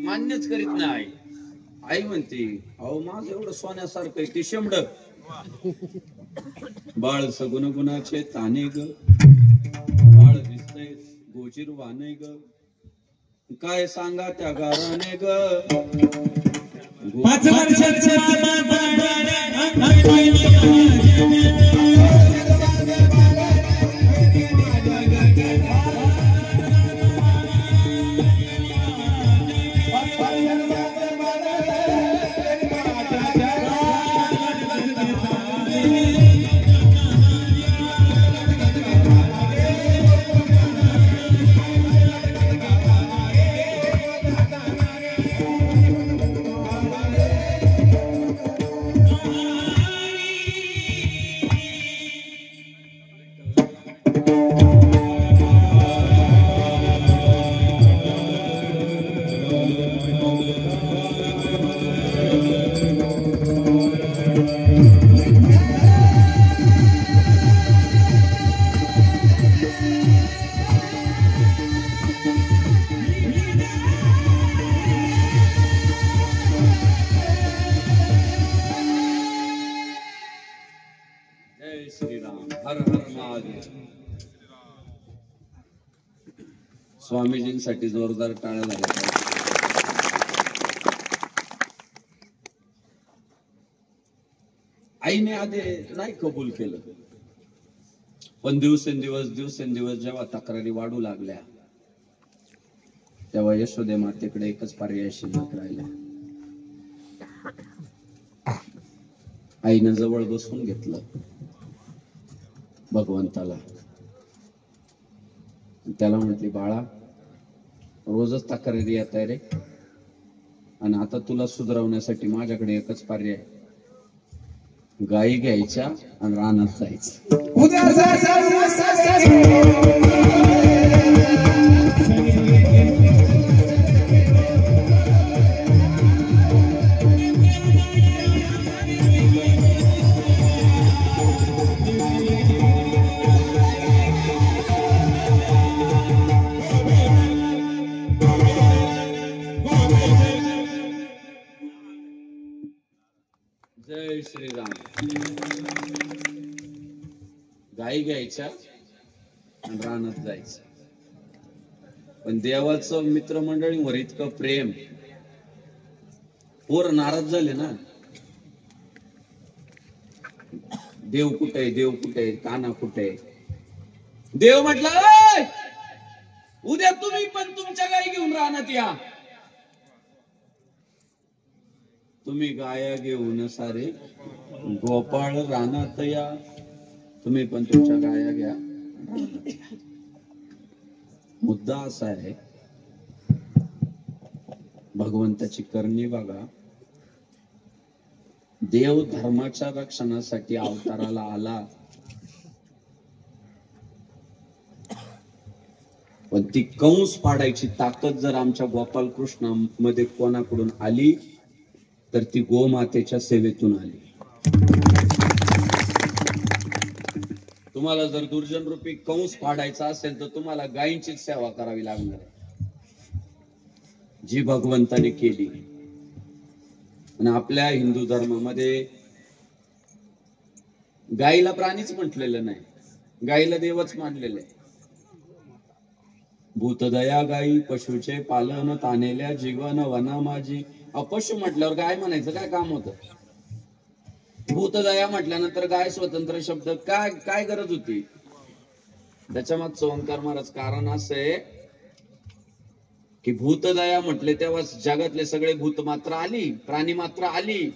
मान्यच करीत नाही आई म्हणते अहो माझं एवढं सोन्यासारखं आहे ते शेंबड बाळ सगुण गुणाचे ताने ग बाळ दिसतय गोजीर वाने ग काय सांगा त्या गाराने ग 5 वर्षाचा स्वामीजींसाठी जोरदार टाळ्या झाल्या पाहिजे. आईने आधी नाही कबूल केलं, पण दिवसेंदिवस जेव्हा तक्रारी वाढू लागल्या तेव्हा यशोदे मातेकडे एकच पर्याय शिल्लक राहिला. आईनं जवळ बसून घेतलं भगवंताला. त्याला म्हटली, बाळा रोजच तक्रारी येत आहे रे, आणि आता तुला सुधारवण्यासाठी माझ्याकडे एकच पर्याय, गायी घ्यायच्या आणि रानात जायचं. जय श्रीराम. गायी घ्यायच्या आणि रानात जायचं. पण देवाचं मित्रमंडळीवर इतकं प्रेम, पोर नाराज झाले ना, देव कुठे, देव कुठे, काना कुठे. देव म्हटलं, उद्या तुम्ही पण तुमच्या गायी घेऊन रानात या. तुम्ही गाया घेऊन सारे गोपाळ रानात या, तुम्ही पण तुमच्या गाया घ्या. मुद्दा असा आहे, भगवंताची करणी बघा. देव धर्माच्या रक्षणासाठी अवताराला आला, पण ती कंस पाडायची ताकद जर आमच्या गोपाल कृष्णामध्ये कोणाकडून आली तर ती गोमातेच्या सेवेतून आली. तुम्हाला जर दुर्जन रूपी कंस पाडायचा असेल तर तुम्हाला गायींचीच सेवा करावी लागणार आहे, जी भगवंताने केली. आणि आपल्या हिंदू धर्मामध्ये गायीला प्राणीच म्हटलेलं नाही, गायीला देवच मानलेलं आहे. भूतदया गायी पशुचे पालन तानेल्या जीवन वना माझी. पशु म्हटल्यावर गाय म्हणायचं काय काम होतं? भूतदया म्हटल्यानंतर गाय स्वतंत्र शब्द काय काय गरज होती? त्याच्या मागचं ओंकार महाराज कारण असं आहे की भूतदया म्हटले तेव्हा जगातले सगळे भूत मात्र आली, प्राणी मात्र आली.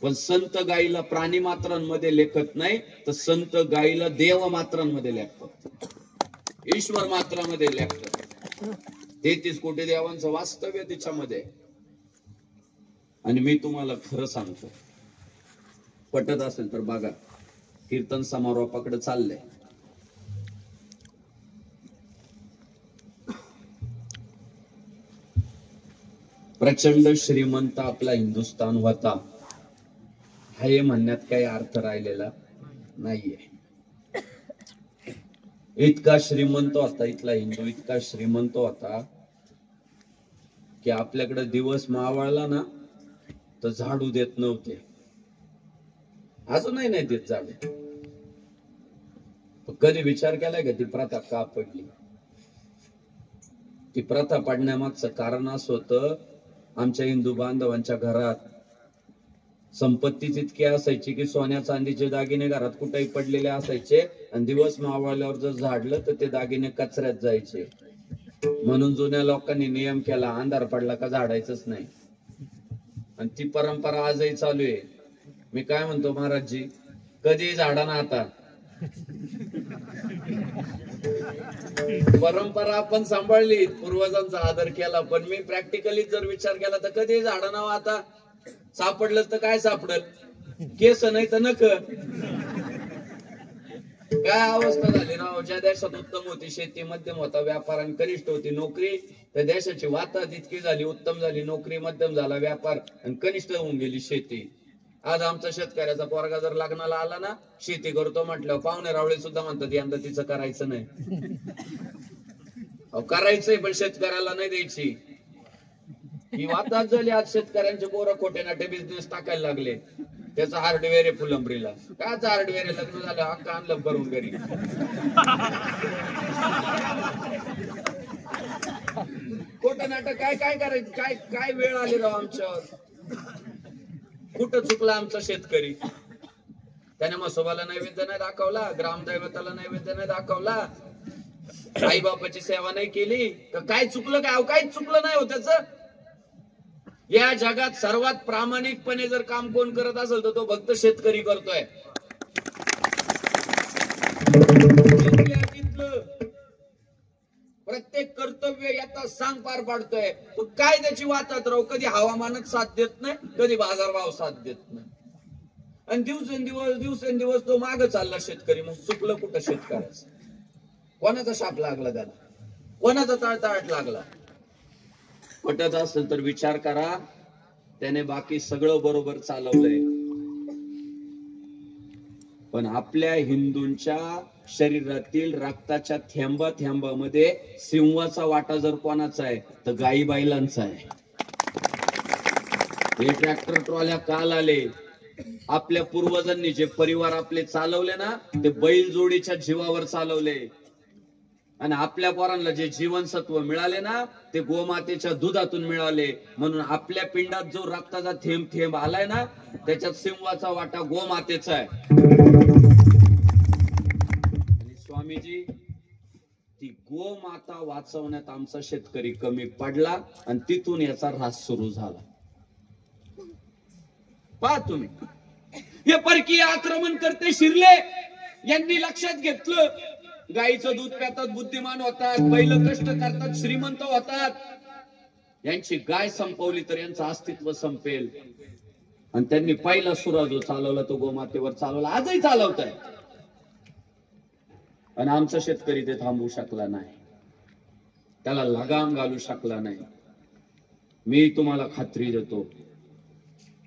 पण संत गायीला प्राणी मात्रांमध्ये लेखत नाही, तर संत गायीला देव मात्रांमध्ये लेखतात, ईश्वर मात्रामध्ये लेखतात. 33 कोटी देवांचं वास्तव्य तिच्यामध्ये. आणि मी तुम्हाला खरं सांगतो, पटत असेल तर बघा, कीर्तन समारोपाकडे चाललंय. प्रचंड श्रीमंत आपला हिंदुस्थान होता, हे म्हणण्यात काही अर्थ राहिलेला नाहीये. इतका श्रीमंत होता इथला हिंदू, इतका श्रीमंत होता की आपल्याकडे दिवस मावळला ना तर झाडू देत नव्हते. अजूनही नाही देत झाडू. कधी विचार केलाय का ती प्रथा का पडली? ती प्रथा पडण्यामागचं कारण असं होतं, आमच्या हिंदू बांधवांच्या घरात संपत्ती तितकी असायची की सोन्या चांदीचे दागिने घरात कुठेही पडलेले असायचे, आणि दिवस मावळल्यावर जर झाडलं तर ते दागिने कचऱ्यात जायचे. म्हणून जुन्या लोकांनी नियम केला, अंधार पडला का झाडायचंच नाही. आणि ती परंपरा आजही चालू आहे. मी काय म्हणतो महाराजजी, कधी झाडा ना आता. परंपरा आपण सांभाळली, पूर्वजांचा आदर केला, पण मी प्रॅक्टिकली जर विचार केला तर कधी झाडा ना आता. सापडलं तर काय सापडल? केस नाही तर नख. काय अवस्था झाली राव. ज्या देशात उत्तम होती शेती, मध्यम होता व्यापार आणि कनिष्ठ होती नोकरी, त्या देशाची वाताहत इतकी झाली, उत्तम झाली नोकरी, मध्यम झाला व्यापार आणि कनिष्ठ होऊन गेली शेती. आज आमचा शेतकऱ्याचा पोरगा जर लग्नाला आला ना, शेती करतो म्हटल्यावर पाहुणे रावळे सुद्धा म्हणतात यंदा तिचं करायचं नाही. करायचंय पण शेतकऱ्याला नाही द्यायची. ही वाताहत झाली. आज शेतकऱ्यांचे पोरं खोटे नाटे बिझनेस टाकायला लागले. त्याचा हार्डवेअर आहे फुलंब्रीला. कायच हार्डवेअर आहे? लग्न झालं हक्क आणलं भरून घरी. खोटं नाटक काय काय करायचं, काय काय वेळ आली राव आमच्यावर. कुठं चुकला आमचा शेतकरी? त्याने मसोबाला नैवेद्य नाही दाखवला, ग्रामदैवताला नैवेद्य नाही दाखवला, आई बापाची सेवा नाही केली, काय चुकलं? काय काहीच चुकलं नाही हो त्याच. या जगात सर्वात प्रामाणिकपणे जर काम कोण करत असेल तर तो फक्त शेतकरी करतोय. प्रत्येक कर्तव्य याचा सांग पार पाडतोय. तो काय त्याची वातात राहू, कधी हवामानच साथ देत नाही, कधी बाजारभाव साथ देत नाही, आणि दिवसेंदिवस तो माग चालला शेतकरी. मग चुकलं कुठं शेतकऱ्याचं? कोणाचा शाप लागला त्याला? कोणाचा तळतळाट लागला? पटत असेल तर विचार करा. त्याने बाकी सगळं बरोबर चालवलंय, पण आपल्या हिंदूंच्या शरीरातील रक्ताच्या थेंबा थेंबामध्ये सिंहाचा वाटा जर कोणाचा आहे तर गाई बैलांचा आहे. हे ट्रॅक्टर ट्रॉल्या काल आले. आपल्या पूर्वजांनी जे परिवार आपले चालवले ना, ते बैल जोडीच्या जीवावर चालवले. आणि आपल्या पोरांना जे जीवनसत्व मिळाले ना, ते गोमातेच्या दुधातून मिळाले. म्हणून आपल्या पिंडात जो रक्ताचा थेंब थेंब आलाय ना, त्याच्यात सिंहाचा वाटा गोमातेचा आहे. आणि स्वामीजी, ती गोमाता वाचवण्यात आमचा शेतकरी कमी पडला आणि तिथून याचा ऱ्हास सुरू झाला. पहा तुम्ही, हे परकीय आक्रमण करते शिरले यांनी लक्षात घेतलं, गाईचं दूध प्यातात बुद्धिमान होतात, बैल कष्ट करतात श्रीमंत होतात. यांची गाय संपवली तर यांचं अस्तित्व संपेल. आणि त्यांनी पहिला सुरा जो चालवला तो गोमातेवर चालवला, आजही चालवताय. आणि आमचा शेतकरी ते थांबवू शकला नाही, त्याला लगाम घालू शकला नाही. मी तुम्हाला खात्री देतो,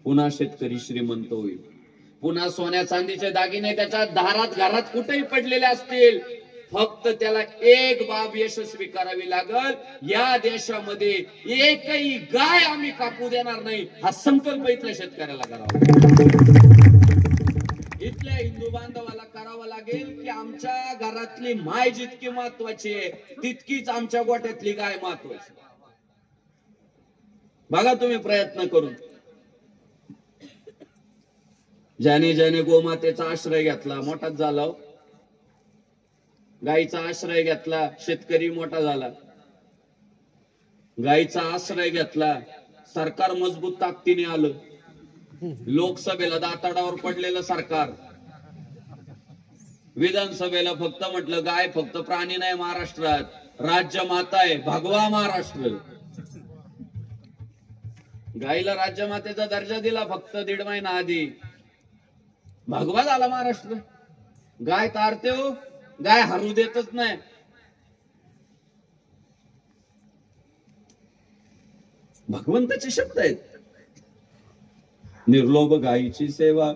पुन्हा शेतकरी श्रीमंत होईल. पुन्हा सोन्या चांदीचे दागिने त्याच्या दारात घरात कुठेही पडलेले असतील. फक्त त्याला एक बाब यशस्वी करावी लागल, या देशामध्ये एकही गाय आम्ही कापू देणार नाही, हा संकल्प इथल्या शेतकऱ्याला करावा. इथल्या हिंदू बांधवाला करावा लागेल की आमच्या घरातली माय जितकी महत्वाची आहे तितकीच आमच्या गोठ्यातली गाय महत्वाची. बघा तुम्ही प्रयत्न करून. ज्याने ज्याने गोमातेचा आश्रय घेतला मोठाच झाला, गाईचा आश्रय घेतला शेतकरी मोठा झाला. गाईचा आश्रय घेतला, सरकार मजबूत ताकदीने आलं. लोकसभेला दाताडावर पडलेलं सरकार, विधानसभेला फक्त म्हटलं गाय फक्त प्राणी नाही महाराष्ट्रात, राज्य माता आहे, भगवा महाराष्ट्र. गाईला राज्यमातेचा दर्जा दिला फक्त 1.5 महिना आधी, भगवा झाला महाराष्ट्र. गाय तारते हो, गाय हरू देतच नाही. भगवंताचे शब्द आहेत, निर्लोभ गायीची सेवा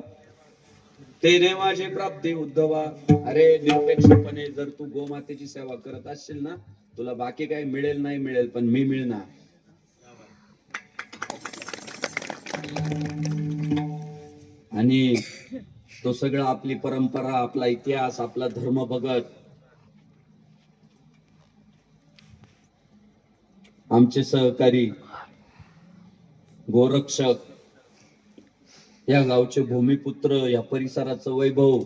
तेने माझी प्राप्ती उद्धवा. अरे निरपेक्षपणे जर तू गोमातेची सेवा करत असशील ना, तुला बाकी काही मिळेल नाही मिळेल, पण मी मिळणार. आणि तो सगळं आपली परंपरा, आपला इतिहास, आपला धर्म बघत आमचे सहकारी गोरक्षक, या गावचे भूमिपुत्र, या परिसराचं वैभव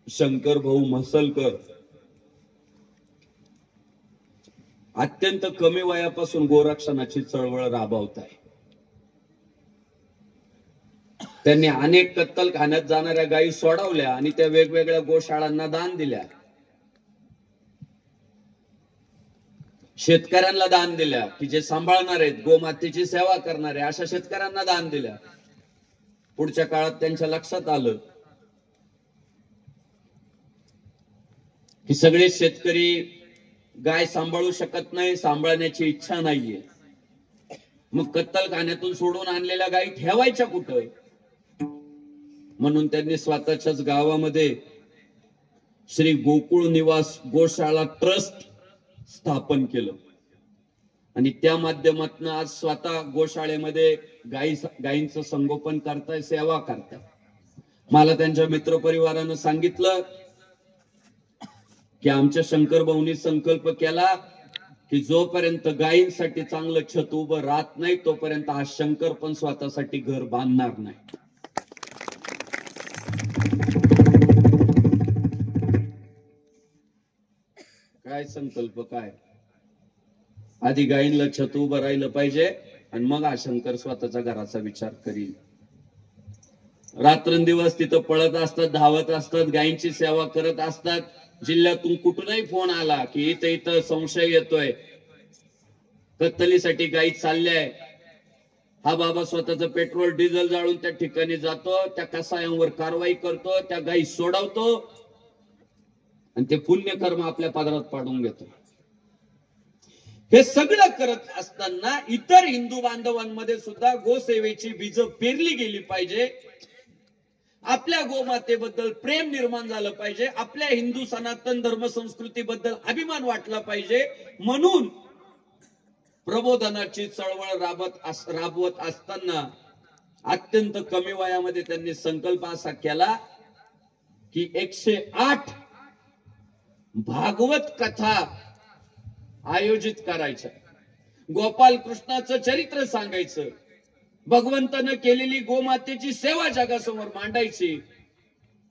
शंकर भाऊ म्हसलकर अत्यंत कमी वयापासून गोरक्षणाची चळवळ राबवत आहे. त्यांनी अनेक कत्तलखान्यात जाणाऱ्या गायी सोडवल्या आणि त्या वेगवेगळ्या गोशाळांना दान दिल्या, शेतकऱ्यांना दान दिल्या, की जे सांभाळणार आहेत, गोमातेची सेवा करणारे अशा शेतकऱ्यांना दान दिल्या. पुढच्या काळात त्यांच्या लक्षात आलं की सगळे शेतकरी गाय सांभाळू शकत नाही, सांभाळण्याची इच्छा नाहीये. मग कत्तलखान्यातून सोडून आणलेल्या गायी ठेवायच्या कुठं? म्हणून त्यांनी स्वतःच्याच गावामध्ये श्री गोकुळ निवास गोशाळा ट्रस्ट स्थापन केलं आणि त्या माध्यमातून आज स्वतः गोशाळेमध्ये गायींचं संगोपन करताय, सेवा करताय. मला त्यांच्या मित्रपरिवारानं सांगितलं की आमच्या शंकर भाऊनी संकल्प केला की जोपर्यंत गायींसाठी चांगलं छत उभं राहत नाही तोपर्यंत हा शंकर पण स्वतःसाठी घर बांधणार नाही. काय संकल्प काय? आधी गायींना छत उभं राहिलं पाहिजे आणि मग हा शंकर स्वतःच्या घराचा विचार करील. रात्रंदिवस तिथं पळत असतात, धावत असतात, गायींची सेवा करत असतात. जिल्ह्यातून कुठूनही फोन आला की इथं इथं संशय येतोय, कत्तलीसाठी गायी चालल्याय, हा बाबा स्वतःचं पेट्रोल डिझेल जाळून त्या ठिकाणी जातो, त्या कसायांवर कारवाई करतो, त्या गायी सोडवतो आणि ते पुण्यकर्म आपल्या पदरात पाडून घेतो. हे सगळं करत असताना इतर हिंदू बांधवांमध्ये सुद्धा गोसेवेची बीज पेरली गेली पाहिजे. आपल्या गोमातेबद्दल प्रेम निर्माण झालं पाहिजे, आपल्या हिंदू सनातन धर्म संस्कृतीबद्दल अभिमान वाटला पाहिजे. म्हणून प्रबोधनाची चळवळ राबवत असताना अत्यंत कमी वयामध्ये त्यांनी संकल्प असा केला की 108 भागवत कथा आयोजित करायच्या, गोपाल कृष्णाचं चरित्र सांगायचं, भगवंतानं केलेली गोमातेची सेवा जगासमोर मांडायची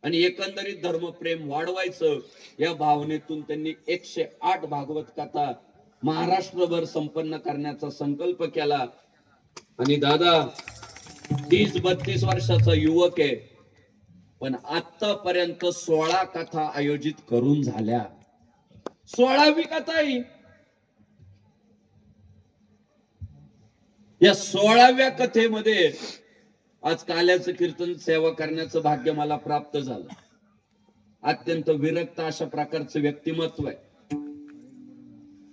आणि एकंदरीत धर्मप्रेम वाढवायचं. या भावनेतून त्यांनी 108 भागवत कथा महाराष्ट्रभर संपन्न करण्याचा संकल्प केला. आणि दादा 30-32 वर्षाचा युवक आहे, पण आतापर्यंत 16 कथा आयोजित करून झाल्या. 16वी कथा ही. या 16व्या कथेमध्ये आज काल्याचं कीर्तन सेवा करण्याचं भाग्य मला प्राप्त झालं. अत्यंत विरक्त अशा प्रकारचं व्यक्तिमत्व आहे,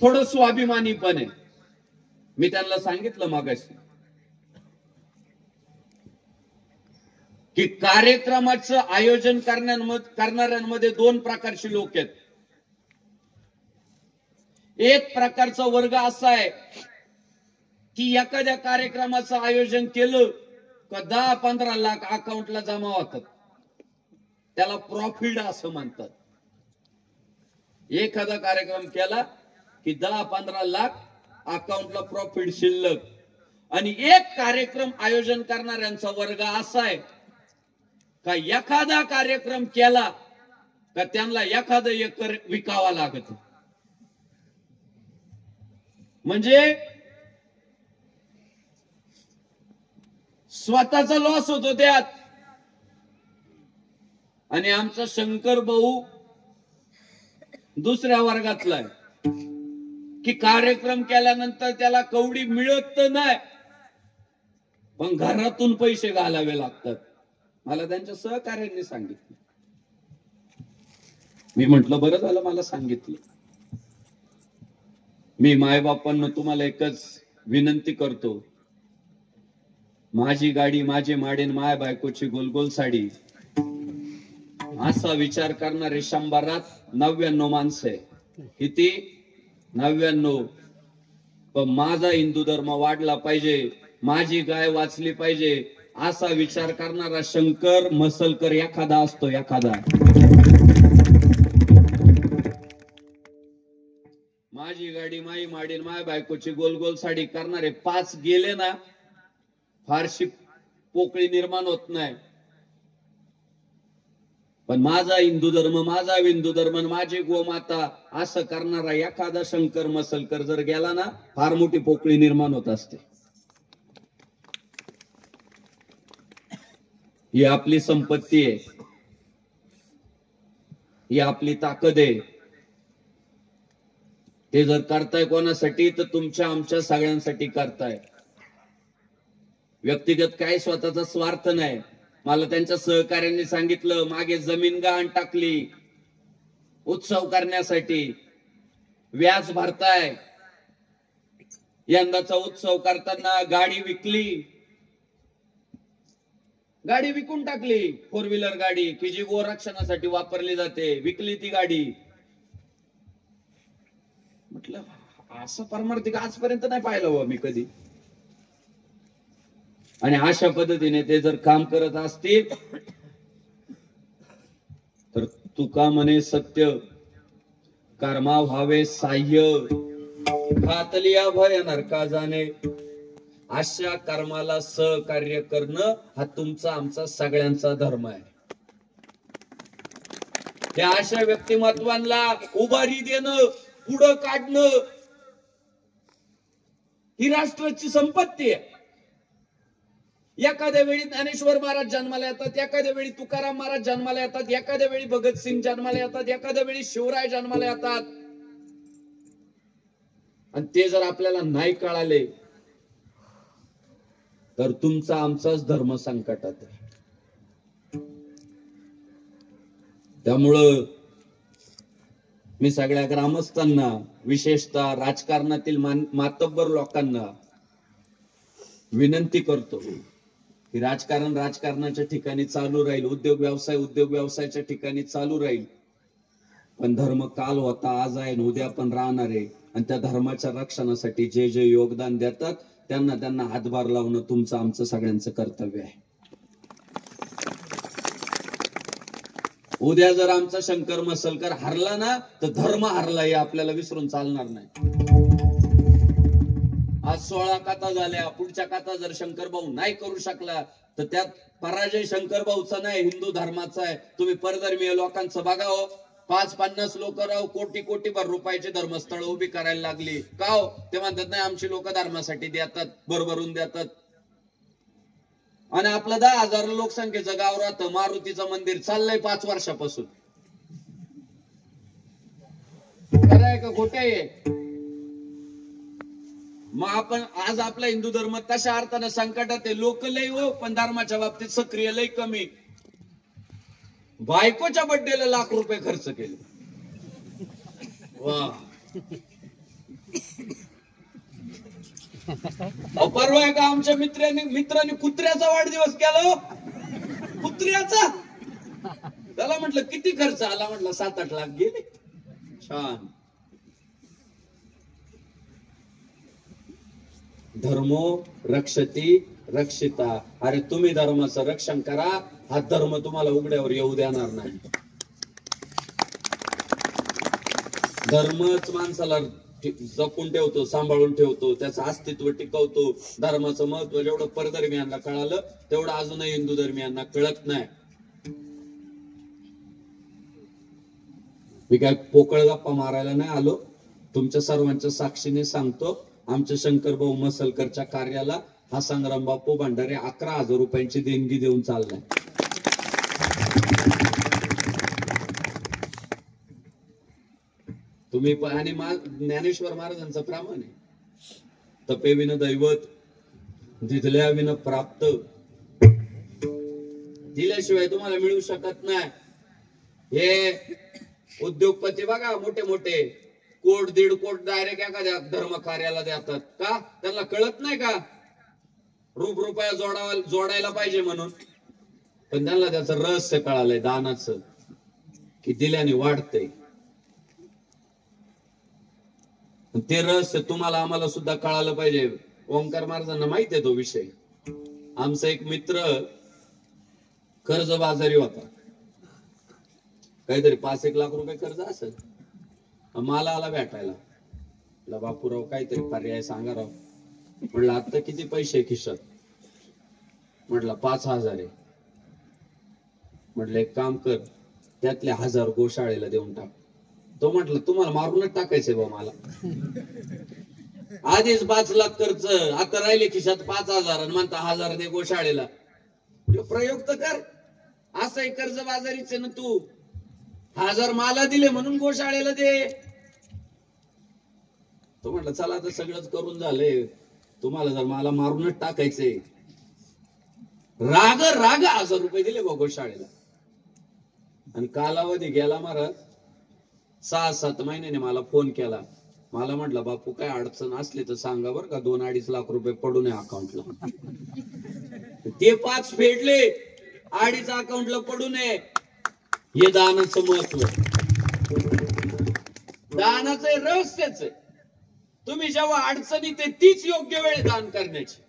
थोडं स्वाभिमानी पण आहे. मी त्यांना सांगितलं मागाशी की कार्यक्रमाचं आयोजन करणाऱ्यांमध्ये 2 प्रकारचे लोक आहेत. एक प्रकारचा वर्ग असा आहे की एखाद्या कार्यक्रमाचं आयोजन केलं का 10-15 लाख अकाउंटला जमा होतात, त्याला प्रॉफिट असं म्हणतात. एखादा कार्यक्रम केला की 10-15 लाख अकाउंटला प्रॉफिट शिल्लक. आणि एक कार्यक्रम आयोजन करणाऱ्यांचा वर्ग असा आहे का एखादा कार्यक्रम केला का त्यांना एखादं एकर विकावा लागत, म्हणजे स्वतःचा लॉस होतो त्यात. आणि आमचा शंकर भाऊ दुसऱ्या वर्गातला आहे की कार्यक्रम केल्यानंतर त्याला कवडी मिळत तर नाही, पण घरातून पैसे घालावे लागतात. मला त्यांच्या सहकार्यांनी सांगितलं. मी म्हंटल बरं झालं मला सांगितलं. मी मायबापांना तुम्हाला एकच विनंती करतो, माझी गाडी माझे माडेन माय बायकोची गोलगोल साडी असा विचार करणारे 100त 99 माणसं आहे. किती? 99. पण माझा हिंदू धर्म वाढला पाहिजे, माझी गाय वाचली पाहिजे असा विचार करणारा शंकर मसलकर एखादा असतो, एखादा. माझी गाडी माई माडेन माय बायकोची गोलगोल साडी करणारे 5 गेले ना फारशी पोकळी निर्माण होत नाही. पण माझा हिंदू धर्म, माझा हिंदू धर्म, माझी गोमाता असं करणारा एखादा शंकर मसलकर जर गेला ना फार मोठी पोकळी निर्माण होत असते. ही आपली संपत्ती आहे, ही आपली ताकद आहे. ते जर करताय कोणासाठी तर तुमच्या आमच्या सगळ्यांसाठी करताय. व्यक्तिगत काय स्वतःचा स्वार्थ नाही. मला त्यांच्या सहकार्यांनी सांगितलं, मागे जमीन गहाण टाकली उत्सव करण्यासाठी, व्याज भरताय. यंदाचा उत्सव करताना गाडी विकली, गाडी विकून टाकली. 4 व्हीलर गाडी की जी गोरक्षणासाठी वापरली जाते, विकली ती गाडी. म्हटलं असं परमार्थिक आजपर्यंत नाही पाहिलं मी कधी. आणि अशा पद्धतीने ते जर काम करत असतील तर तुका म्हणे सत्य कर्मा व्हावे साह्य. घातली भय नरका जाणे. अशा कर्माला सहकार्य करणं हा तुमचा आमचा सगळ्यांचा धर्म आहे. त्या अशा व्यक्तिमत्वांना उभारी देणं, पुढं काढणं ही राष्ट्राची संपत्ती आहे. एखाद्या वेळी ज्ञानेश्वर महाराज जन्माला येतात, एखाद्या वेळी तुकाराम महाराज जन्माला येतात, एखाद्या वेळी भगतसिंग जन्माला येतात, एखाद्या वेळी शिवराय जन्माला येतात. आणि ते जर आपल्याला नाही कळाले तर तुमचा आमचाच धर्म संकटात आहे. त्यामुळं मी सगळ्या ग्रामस्थांना, विशेषतः राजकारणातील मातब्बर लोकांना विनंती करतो की राजकारण राजकारणाच्या ठिकाणी चालू राहील, उद्योग व्यवसायाच्या ठिकाणी चालू राहील, पण धर्म काल होता, आज आहे, उद्या पण राहणार आहे. आणि त्या धर्माच्या रक्षणासाठी जे जे योगदान देतात त्यांना हातभार लावणं तुमचं आमचं सगळ्यांचं कर्तव्य आहे. उद्या जर आमचा शंकर मसलकर हरला ना तर धर्म हरला हे आपल्याला विसरून चालणार नाही. आज 16 कथा झाल्या, पुढच्या कथा जर शंकर भाऊ नाही करू शकला तर त्यात पराजय शंकर भाऊचा नाही, हिंदू धर्माचा आहे. तुम्ही परधर्मीय लोकांचं बघा हो, 5-50 लोक राव कोटी भर रुपयाचे धर्मस्थळ उभी करायला लागली का हो? ते म्हणतात नाही आमची लोक धर्मासाठी देतात, भरभरून देतात. आणि आपलं 10,000 लोकसंख्येचं गाव राहतं, मारुतीचं मंदिर चाललंय 5 वर्षापासून. खरं आहे का खोटं आहे? मग आपण आज आपला हिंदू धर्म तशा अर्थानं संकटात आहे. लोक लय हो, पण धर्माच्या बाबतीत सक्रिय लय कमी. बायकोच्या बड्डेला लाख रुपये खर्च केले. वा, परवा का आमच्या मित्रांनी कुत्र्याचा वाढदिवस केला. कुत्र्याचा त्याला म्हटलं किती खर्च आला, म्हटलं 7-8 लाख गेले. छान. धर्मो रक्षती रक्षिता. अरे तुम्ही धर्माचं रक्षण करा, हा धर्म तुम्हाला उघड्यावर येऊ देणार नाही. धर्मच माणसाला जपून ठेवतो, सांभाळून ठेवतो, त्याचं अस्तित्व टिकवतो. धर्माचं महत्व जेवढं परधर्मियांना कळालं तेवढं अजूनही हिंदू धर्मियांना कळत नाही. मी काय पोकळ गप्पा मारायला नाही आलो. तुमच्या सर्वांच्या साक्षीने सांगतो, आमच्या शंकरभाऊ मसलकरच्या कार्याला हा संग्राम बापू भंडारे 11,000 रुपयांची देणगी देऊन चाललाय. तुम्ही आणि ज्ञानेश्वर महाराजांचा प्रमाण आहे, तपे विन दैवत, दिधल्या विन प्राप्त. दिल्याशिवाय तुम्हाला मिळू शकत नाही. हे उद्योगपती बघा, मोठे 1-1.5 कोट डायरेक्ट एखाद्या धर्म कार्याला देतात का? त्यांना कळत नाही का रुपया जोडायला पाहिजे म्हणून? पण त्यांना त्याचं रहस्य कळालंय दानाचं, की दिल्याने वाढतंय. ते रहस्य तुम्हाला आम्हाला सुद्धा कळालं पाहिजे. ओंकार महाराजांना माहित आहे तो विषय. आमचा एक मित्र कर्जबाजारी होता, काहीतरी 5-1 लाख रुपये कर्ज असेल. मला आला भेटायला, बापूराव काहीतरी पर्याय सांगा राव. म्हटलं आता किती पैसे खिशात? म्हटलं 5,000 आहे. म्हटलं एक काम कर, त्यातले 1,000 गोशाळेला देऊन टाक. तो म्हटलं तुम्हाला मारूनच टाकायचंय बा मला. आधीच 5 लाख खर्च, आता राहिले खिशात 5,000 आणि म्हणता 1,000 दे गोशाळेला. प्रयोग तर कर. असंही कर्ज बाजारीच ना तू. 1,000 मला दिले म्हणून गोशाळेला दे. तो म्हटलं चला आता सगळंच करून झालंय, तुम्हाला जर मला मारूनच टाकायचंय. राग 1,000 रुपये दिले बा गोशाळेला. आणि कालावधी गेला महाराज, 6-7 महिन्याने मला फोन केला. मला म्हटलं बापू काय अडचण असली तर सांगा बरं का, 2-2.5 लाख रुपये पडू नये अकाउंटला. ते 5 फेडले, 2.5 अकाउंटला पडू नये. हे दानाचं महत्व, दानाचं रहस्यच आहे. तुम्ही जेव्हा अडचणीत आहे तीच योग्य वेळ दान करण्याची.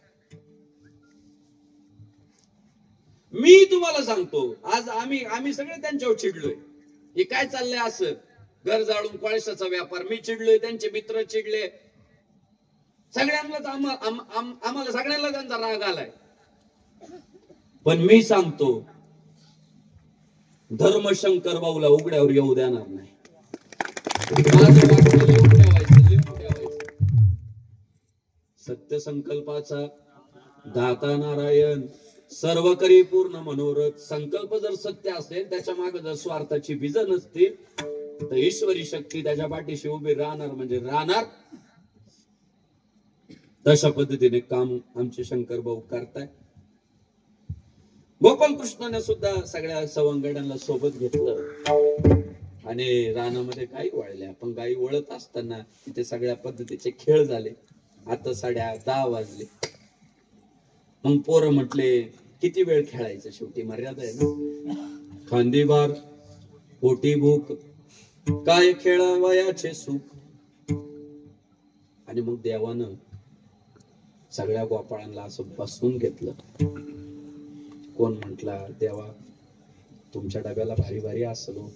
मी तुम्हाला सांगतो, आज आम्ही सगळे त्यांच्यावर चिडलोय. हे काय चाललंय असं, घर जाळून कोळशाचा व्यापार. मी चिडलोय, त्यांचे मित्र चिडले. सगळ्यांनाच आम्हाला सगळ्यांना त्यांचा राग आलाय. पण मी सांगतो, धर्म शंकर भाऊला उघड्यावर येऊ देणार नाही. माझं वाटतं लिहून ठेवायचं. सत्य संकल्पाचा दाता नारायण, सर्व करी पूर्ण मनोरथ. संकल्प जर सत्य असेल, त्याच्या मागे जर स्वार्थाची बीज नसतील, तर ईश्वरी शक्ती त्याच्या पाठीशी उभी राहणार म्हणजे राहणार. तशा पद्धतीने काम आमचे शंकर भाऊ करताय. गोपाल कृष्णाने सुद्धा सगळ्या सवंगड्यांना सोबत घेतलं आणि रानामध्ये गायी वळल्या. पण गायी वळत असताना तिथे सगळ्या पद्धतीचे खेळ झाले. आता 10:30 वाजले. मग पोरं म्हटले, किती वेळ खेळायचं, शेवटी मर्यादा आहे ना. खांदीबार पोटी भूक, काय खेळावयाचे सुख. आणि मग देवानं सगळ्या गोपाळांना असं बसवून घेतलं. कोण म्हटला, देवा तुमच्या डब्याला भारी भारी असलो,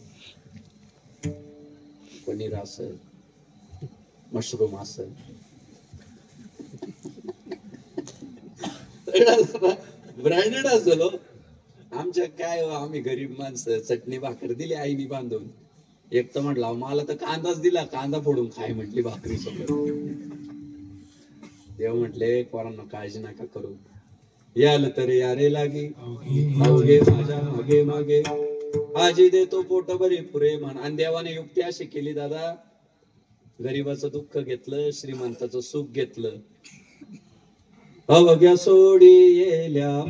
पनीर असेल, मशरूम असेल, ब्रँडेड असलो. आमच्या काय, आम्ही गरीब माणसं, चटणी भाकर दिली आईनी बांधून. एक तर म्हटला, मला तर कांदाच दिला, कांदा फोडून खाय म्हटली भाकरी सोबत. देव म्हटले, पोरांना काळजी नका करू, याल तरी यारे लागी, अवघे माझ्या मागे मागे, आजी देतो पोट भरी पुरे म्हण. आणि देवाने युक्ती अशी केली दादा, गरीबाचं दुःख घेतलं, श्रीमंताचं सुख घेतलं. अवघ्या सोडी येल्या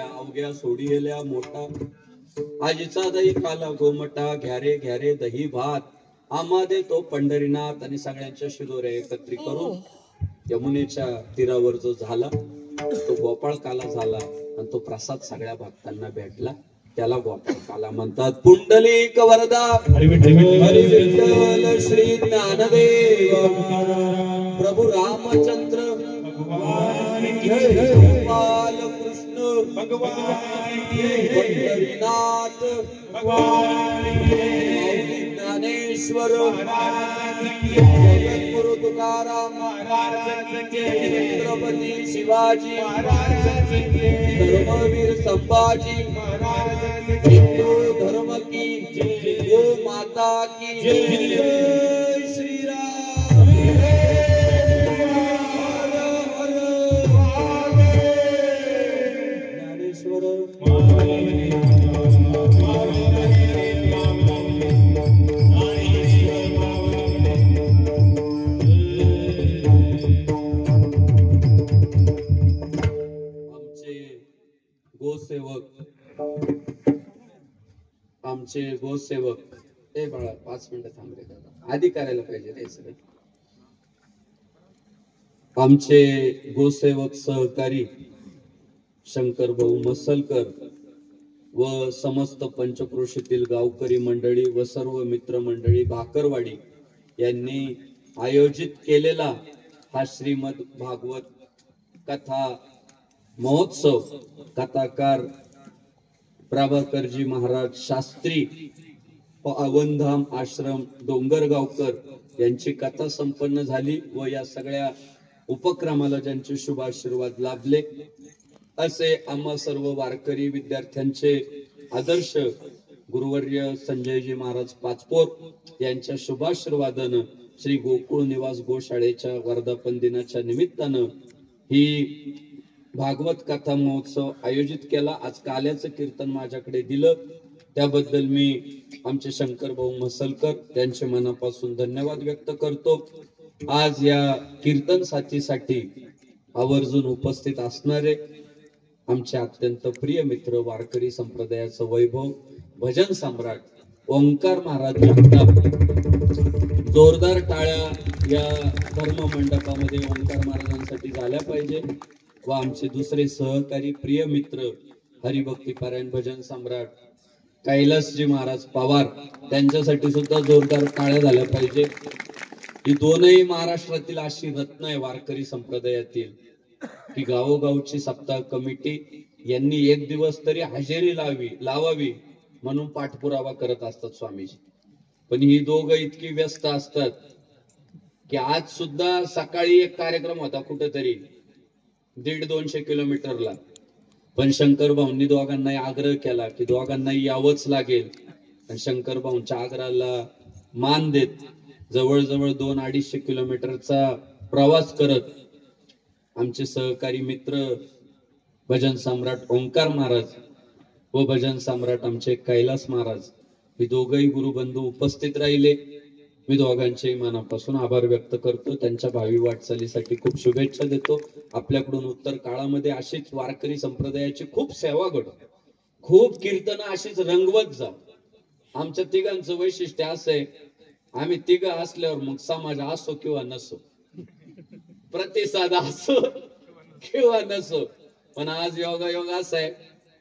अवघ्या सोडी गेल्या मोठा, आजीचा दही खाला गोमटा, घ्यारे घ्यारे दही भात, आम्हा देतो पंढरीनाथ. आणि सगळ्यांच्या शिदोऱ्या एकत्रित करून यमुनेच्या तीरावर जो झाला तो गोपाळ काला झाला. आणि तो प्रसाद सगळ्या भक्तांना भेटला. त्याला गोपाळ काला म्हणतात. पुंडलिक वरदा हरी विठ्ठल श्री ज्ञानदेव प्रभू रामचंद्र गोपाल कृष्ण पंढरीनाथ ज्ञानेश्वर जगद्गुरु तुकाराम छत्रपती शिवाजी धर्मवीर संभाजी हिंदू धर्म की गो माता की जय श्रीराम. ज्ञानेश्वर आमचे गोसेवक ए बाळा 5 मिनिटं थांब रे दादा, आधी करायला पाहिजे रे सगळं. आमचे गोसेवक सहकारी शंकर भाऊ मसलकर व समस्त पंचक्रोशीतील गावकरी मंडळी व सर्व मित्र मंडळी भाकरवाडी यांनी आयोजित केलेला हा श्रीमद भागवत कथा महोत्सव कथाकार प्रभाकरजी महाराज शास्त्री अवनधाम आश्रम डोंगरगावकर यांची कथा संपन्न झाली व या सगळ्या उपक्रमाला ज्यांचे शुभ आशीर्वाद लाभले असे आम्हा सर्व वारकरी विद्यार्थ्यांचे आदर्श गुरुवर्य संजयजी महाराज पाचपोर यांच्या शुभाशीर्वादानं श्री गोकुळ निवास गोशाळेच्या वर्धापन दिनाच्या निमित्तानं ही भागवत कथा महोत्सव आयोजित केला. आज काल्याचं कीर्तन माझ्याकडे दिलं, त्याबद्दल मी आमचे शंकर भाऊ मसलकर त्यांचे मनापासून धन्यवाद व्यक्त करतो. आज या कीर्तन साथीसाठी आवर्जून उपस्थित असणारे आमचे अत्यंत प्रिय मित्र वारकरी संप्रदायाचं वैभव भजन सम्राट ओंकार महाराज जगताप. जोरदार टाळ्या या धर्म मंडपामध्ये ओंकार महाराजांसाठी झाल्या पाहिजे. व आमचे दुसरे सहकारी प्रिय मित्र हरिभक्ती पारायण भजन सम्राट कैलासजी महाराज पवार त्यांच्यासाठी सुद्धा जोरदार टाळ्या झाल्या पाहिजे. ही दोनही महाराष्ट्रातील अशी रत्न आहे वारकरी संप्रदायातील की गावोगावची सप्ताह कमिटी यांनी एक दिवस तरी हजेरी लावावी म्हणून पाठपुरावा करत असतात स्वामीजी. पण ही दोघं इतकी व्यस्त असतात की आज सुद्धा सकाळी एक कार्यक्रम होता कुठेतरी 150-200 किलोमीटरला, पण शंकर भाऊंनी दोघांनाही आग्रह केला की दोघांनाही यावंच लागेल. आणि शंकर भाऊंच्या आग्रहाला मान देत जवळजवळ 200-250 किलोमीटरचा प्रवास करत आमचे सहकारी मित्र भजन सम्राट ओंकार महाराज व भजन सम्राट आमचे कैलास महाराज हे दोघही गुरुबंधू उपस्थित राहिले. मी दोघांचे मनापासून आभार व्यक्त करतो. त्यांच्या भावी वाटचालीसाठी खूप शुभेच्छा देतो. आपल्याकडून उत्तर काळामध्ये अशीच वारकरी संप्रदायाची खूप सेवा घडो, खूप कीर्तन अशीच रंगवत जा. आमच्या तिघांचं वैशिष्ट्य असं आहे, आम्ही तिघ असल्यावर मग समाज असो किंवा नसो, प्रतिसाद असो किंवा नसो, पण आज योगायोग असा आहे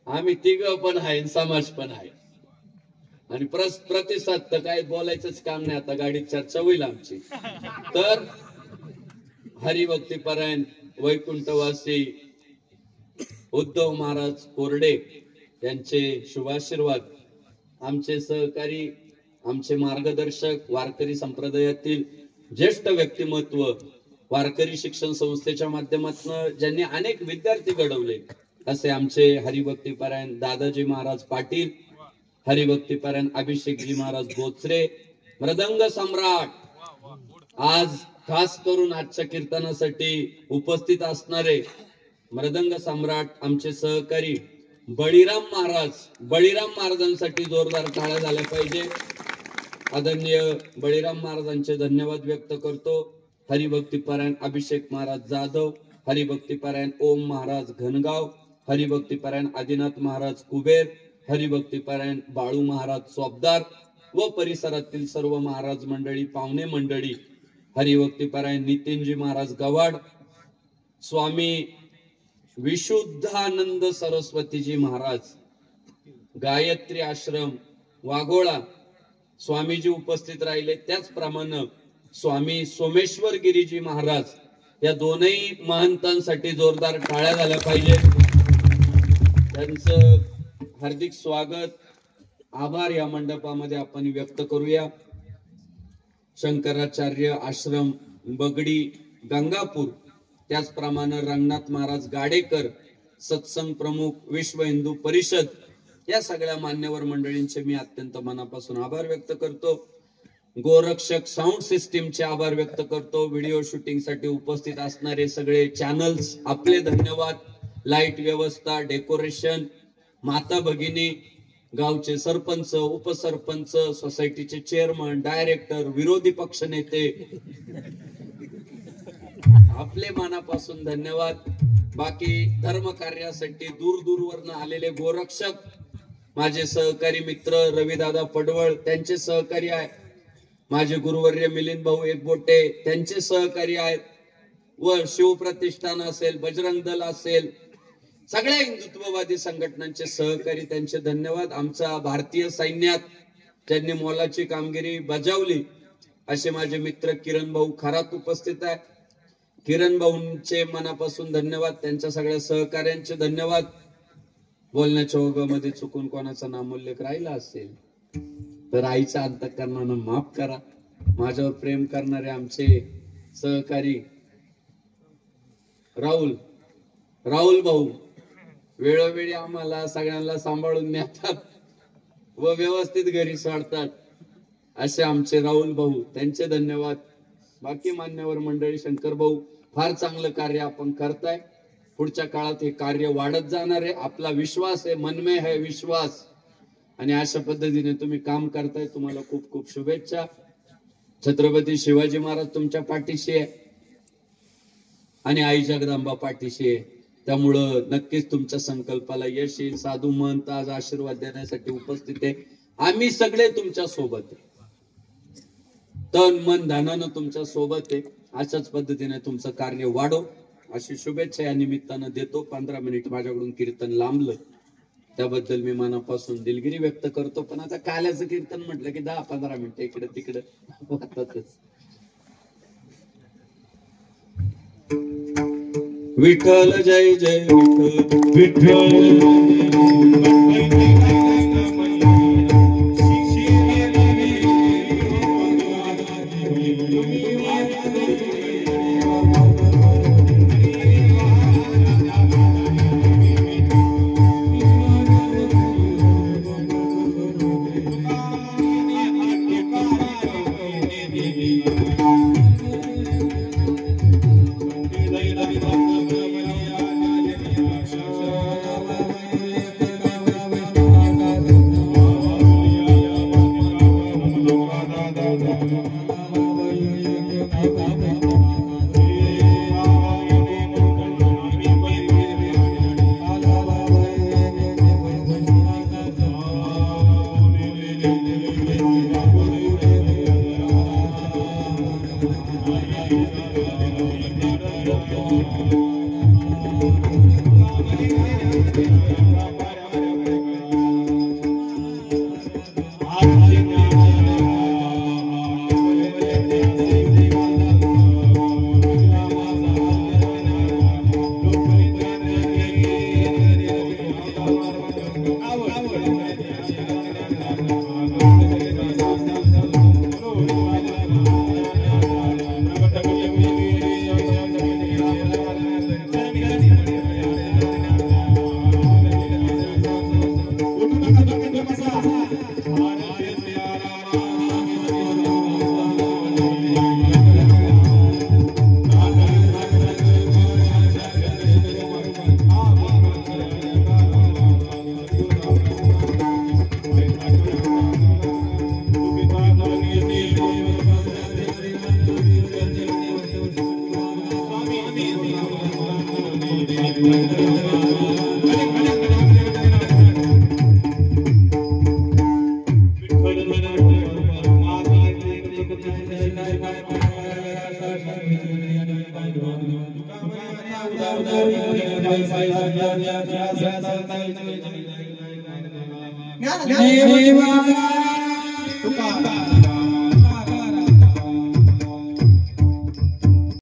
आम्ही तिघ पण आहे समाज पण आहे. आणि प्रतिसाद तर काय बोलायचंच काम नाही, आता गाडीत चर्चा होईल आमची. तर हरिभक्ती पारायण वैकुंठवासी उद्धव महाराज कोरडे यांचे शुभाशीर्वाद, आमचे सहकारी, आमचे मार्गदर्शक, वारकरी संप्रदायातील ज्येष्ठ व्यक्तिमत्व, वारकरी शिक्षण संस्थेच्या माध्यमातून ज्यांनी अनेक विद्यार्थी घडवले असे आमचे हरिभक्ती पारायण दादाजी महाराज पाटील, हरिभक्ती पारायण अभिषेकजी महाराज बोचरे, मृदंग सम्राट, आज खास करून आजच्या कीर्तनासाठी उपस्थित असणारे मृदंग सम्राट आमचे सहकारी बळीराम महाराजांसाठी जोरदार टाळ्या झाल्या पाहिजे. आदरणीय बळीराम महाराजांचे धन्यवाद व्यक्त करतो. हरिभक्ती पारायण अभिषेक महाराज जाधव, हरिभक्ती पारायण ओम महाराज घनगाव, हरिभक्ती पारायण आदिनाथ महाराज कुबेर, हरिभक्ती पारायण बाळू महाराज चोपदार व परिसरातील सर्व महाराज मंडळी, पाहुणे मंडळी, हरिभक्ती पारायण नितीनजी महाराज गवाड, स्वामी विशुद्धानंद सरस्वतीजी महाराज, गायत्री आश्रम वाघोळा स्वामीजी उपस्थित राहिले. त्याचप्रमाणे स्वामी सोमेश्वर गिरीजी महाराज या दोनही महंतांसाठी जोरदार टाळ्या झाल्या पाहिजे. त्यांचं हार्दिक स्वागत, आभार या मंडपामध्ये आपण व्यक्त करूया. शंकराचार्य आश्रम बगडी गंगापूर, त्याचप्रमाणे रंगनाथ महाराज गाडेकर, सत्संग प्रमुख विश्व हिंदू परिषद, या सगळ्या मान्यवर मंडळींचे मी अत्यंत मनापासून आभार व्यक्त करतो. गोरक्षक साऊंड सिस्टीमचे आभार व्यक्त करतो. व्हिडिओ शूटिंग साठी उपस्थित असणारे सगळे चॅनल्स आपले धन्यवाद. लाईट व्यवस्था, डेकोरेशन, माता भगिनी, गावचे सरपंच, उपसरपंच, सोसायटीचे चेअरमन, डायरेक्टर, विरोधी पक्ष नेते, आपले मनापासून धन्यवाद. बाकी धर्म कार्यासाठी दूर दूरवरनं आलेले गोरक्षक, माझे सहकारी मित्र रविदादा पडवळ त्यांचे सहकारी आहे, माझे गुरुवर्य मिलिंद भाऊ एकबोटे त्यांचे सहकारी आहेत, व शिवप्रतिष्ठान असेल, बजरंग दल असेल, सगळ्या हिंदुत्ववादी संघटनांचे सहकारी, त्यांचे धन्यवाद. आमच्या भारतीय सैन्यात ज्यांनी मोलाची कामगिरी बजावली असे माझे मित्र किरण भाऊ खरात उपस्थित आहे. किरण भाऊंचे मनापासून धन्यवाद. त्यांच्या सगळ्या सहकार्यांचे धन्यवाद. बोलण्याच्या ओघामध्ये चुकून कोणाचा नामोल्लेख राहिला असेल तर आईच्या अंतःकरणानं माफ करा. माझ्यावर प्रेम करणारे आमचे सहकारी राहुल भाऊ वेळोवेळी आम्हाला सगळ्यांना सांभाळून नेतात व व्यवस्थित घरी सोडतात असे आमचे राहुल भाऊ, त्यांचे धन्यवाद. बाकी मान्यवर मंडळी, शंकर भाऊ, फार चांगलं कार्य आपण करताय. पुढच्या काळात हे कार्य वाढत जाणार आहे. आपला विश्वास आहे, मनमे है विश्वास, आणि अशा पद्धतीने तुम्ही काम करताय. तुम्हाला खूप खूप शुभेच्छा. छत्रपती शिवाजी महाराज तुमच्या पाठीशी आहे आणि आई जगदंबा पाठीशी आहे. त्यामुळं नक्कीच तुमच्या संकल्पाला यश येईल. साधू महंत आज आशीर्वाद देण्यासाठी उपस्थित आहे. आम्ही सगळे तुमच्या सोबत आहे, तन मन धनानं तुमच्या सोबत आहे. अशाच पद्धतीने तुमचं कार्य वाढो अशी शुभेच्छा या निमित्तानं देतो. 15 मिनिट माझ्याकडून कीर्तन लांबलं, त्याबद्दल मी मनापासून दिलगिरी व्यक्त करतो. पण आता काल्याचं कीर्तन म्हटलं की 10-15 मिनिटं इकडे तिकडे होतातच. विठ्ठल जय जय विठ्ठल ज्ञान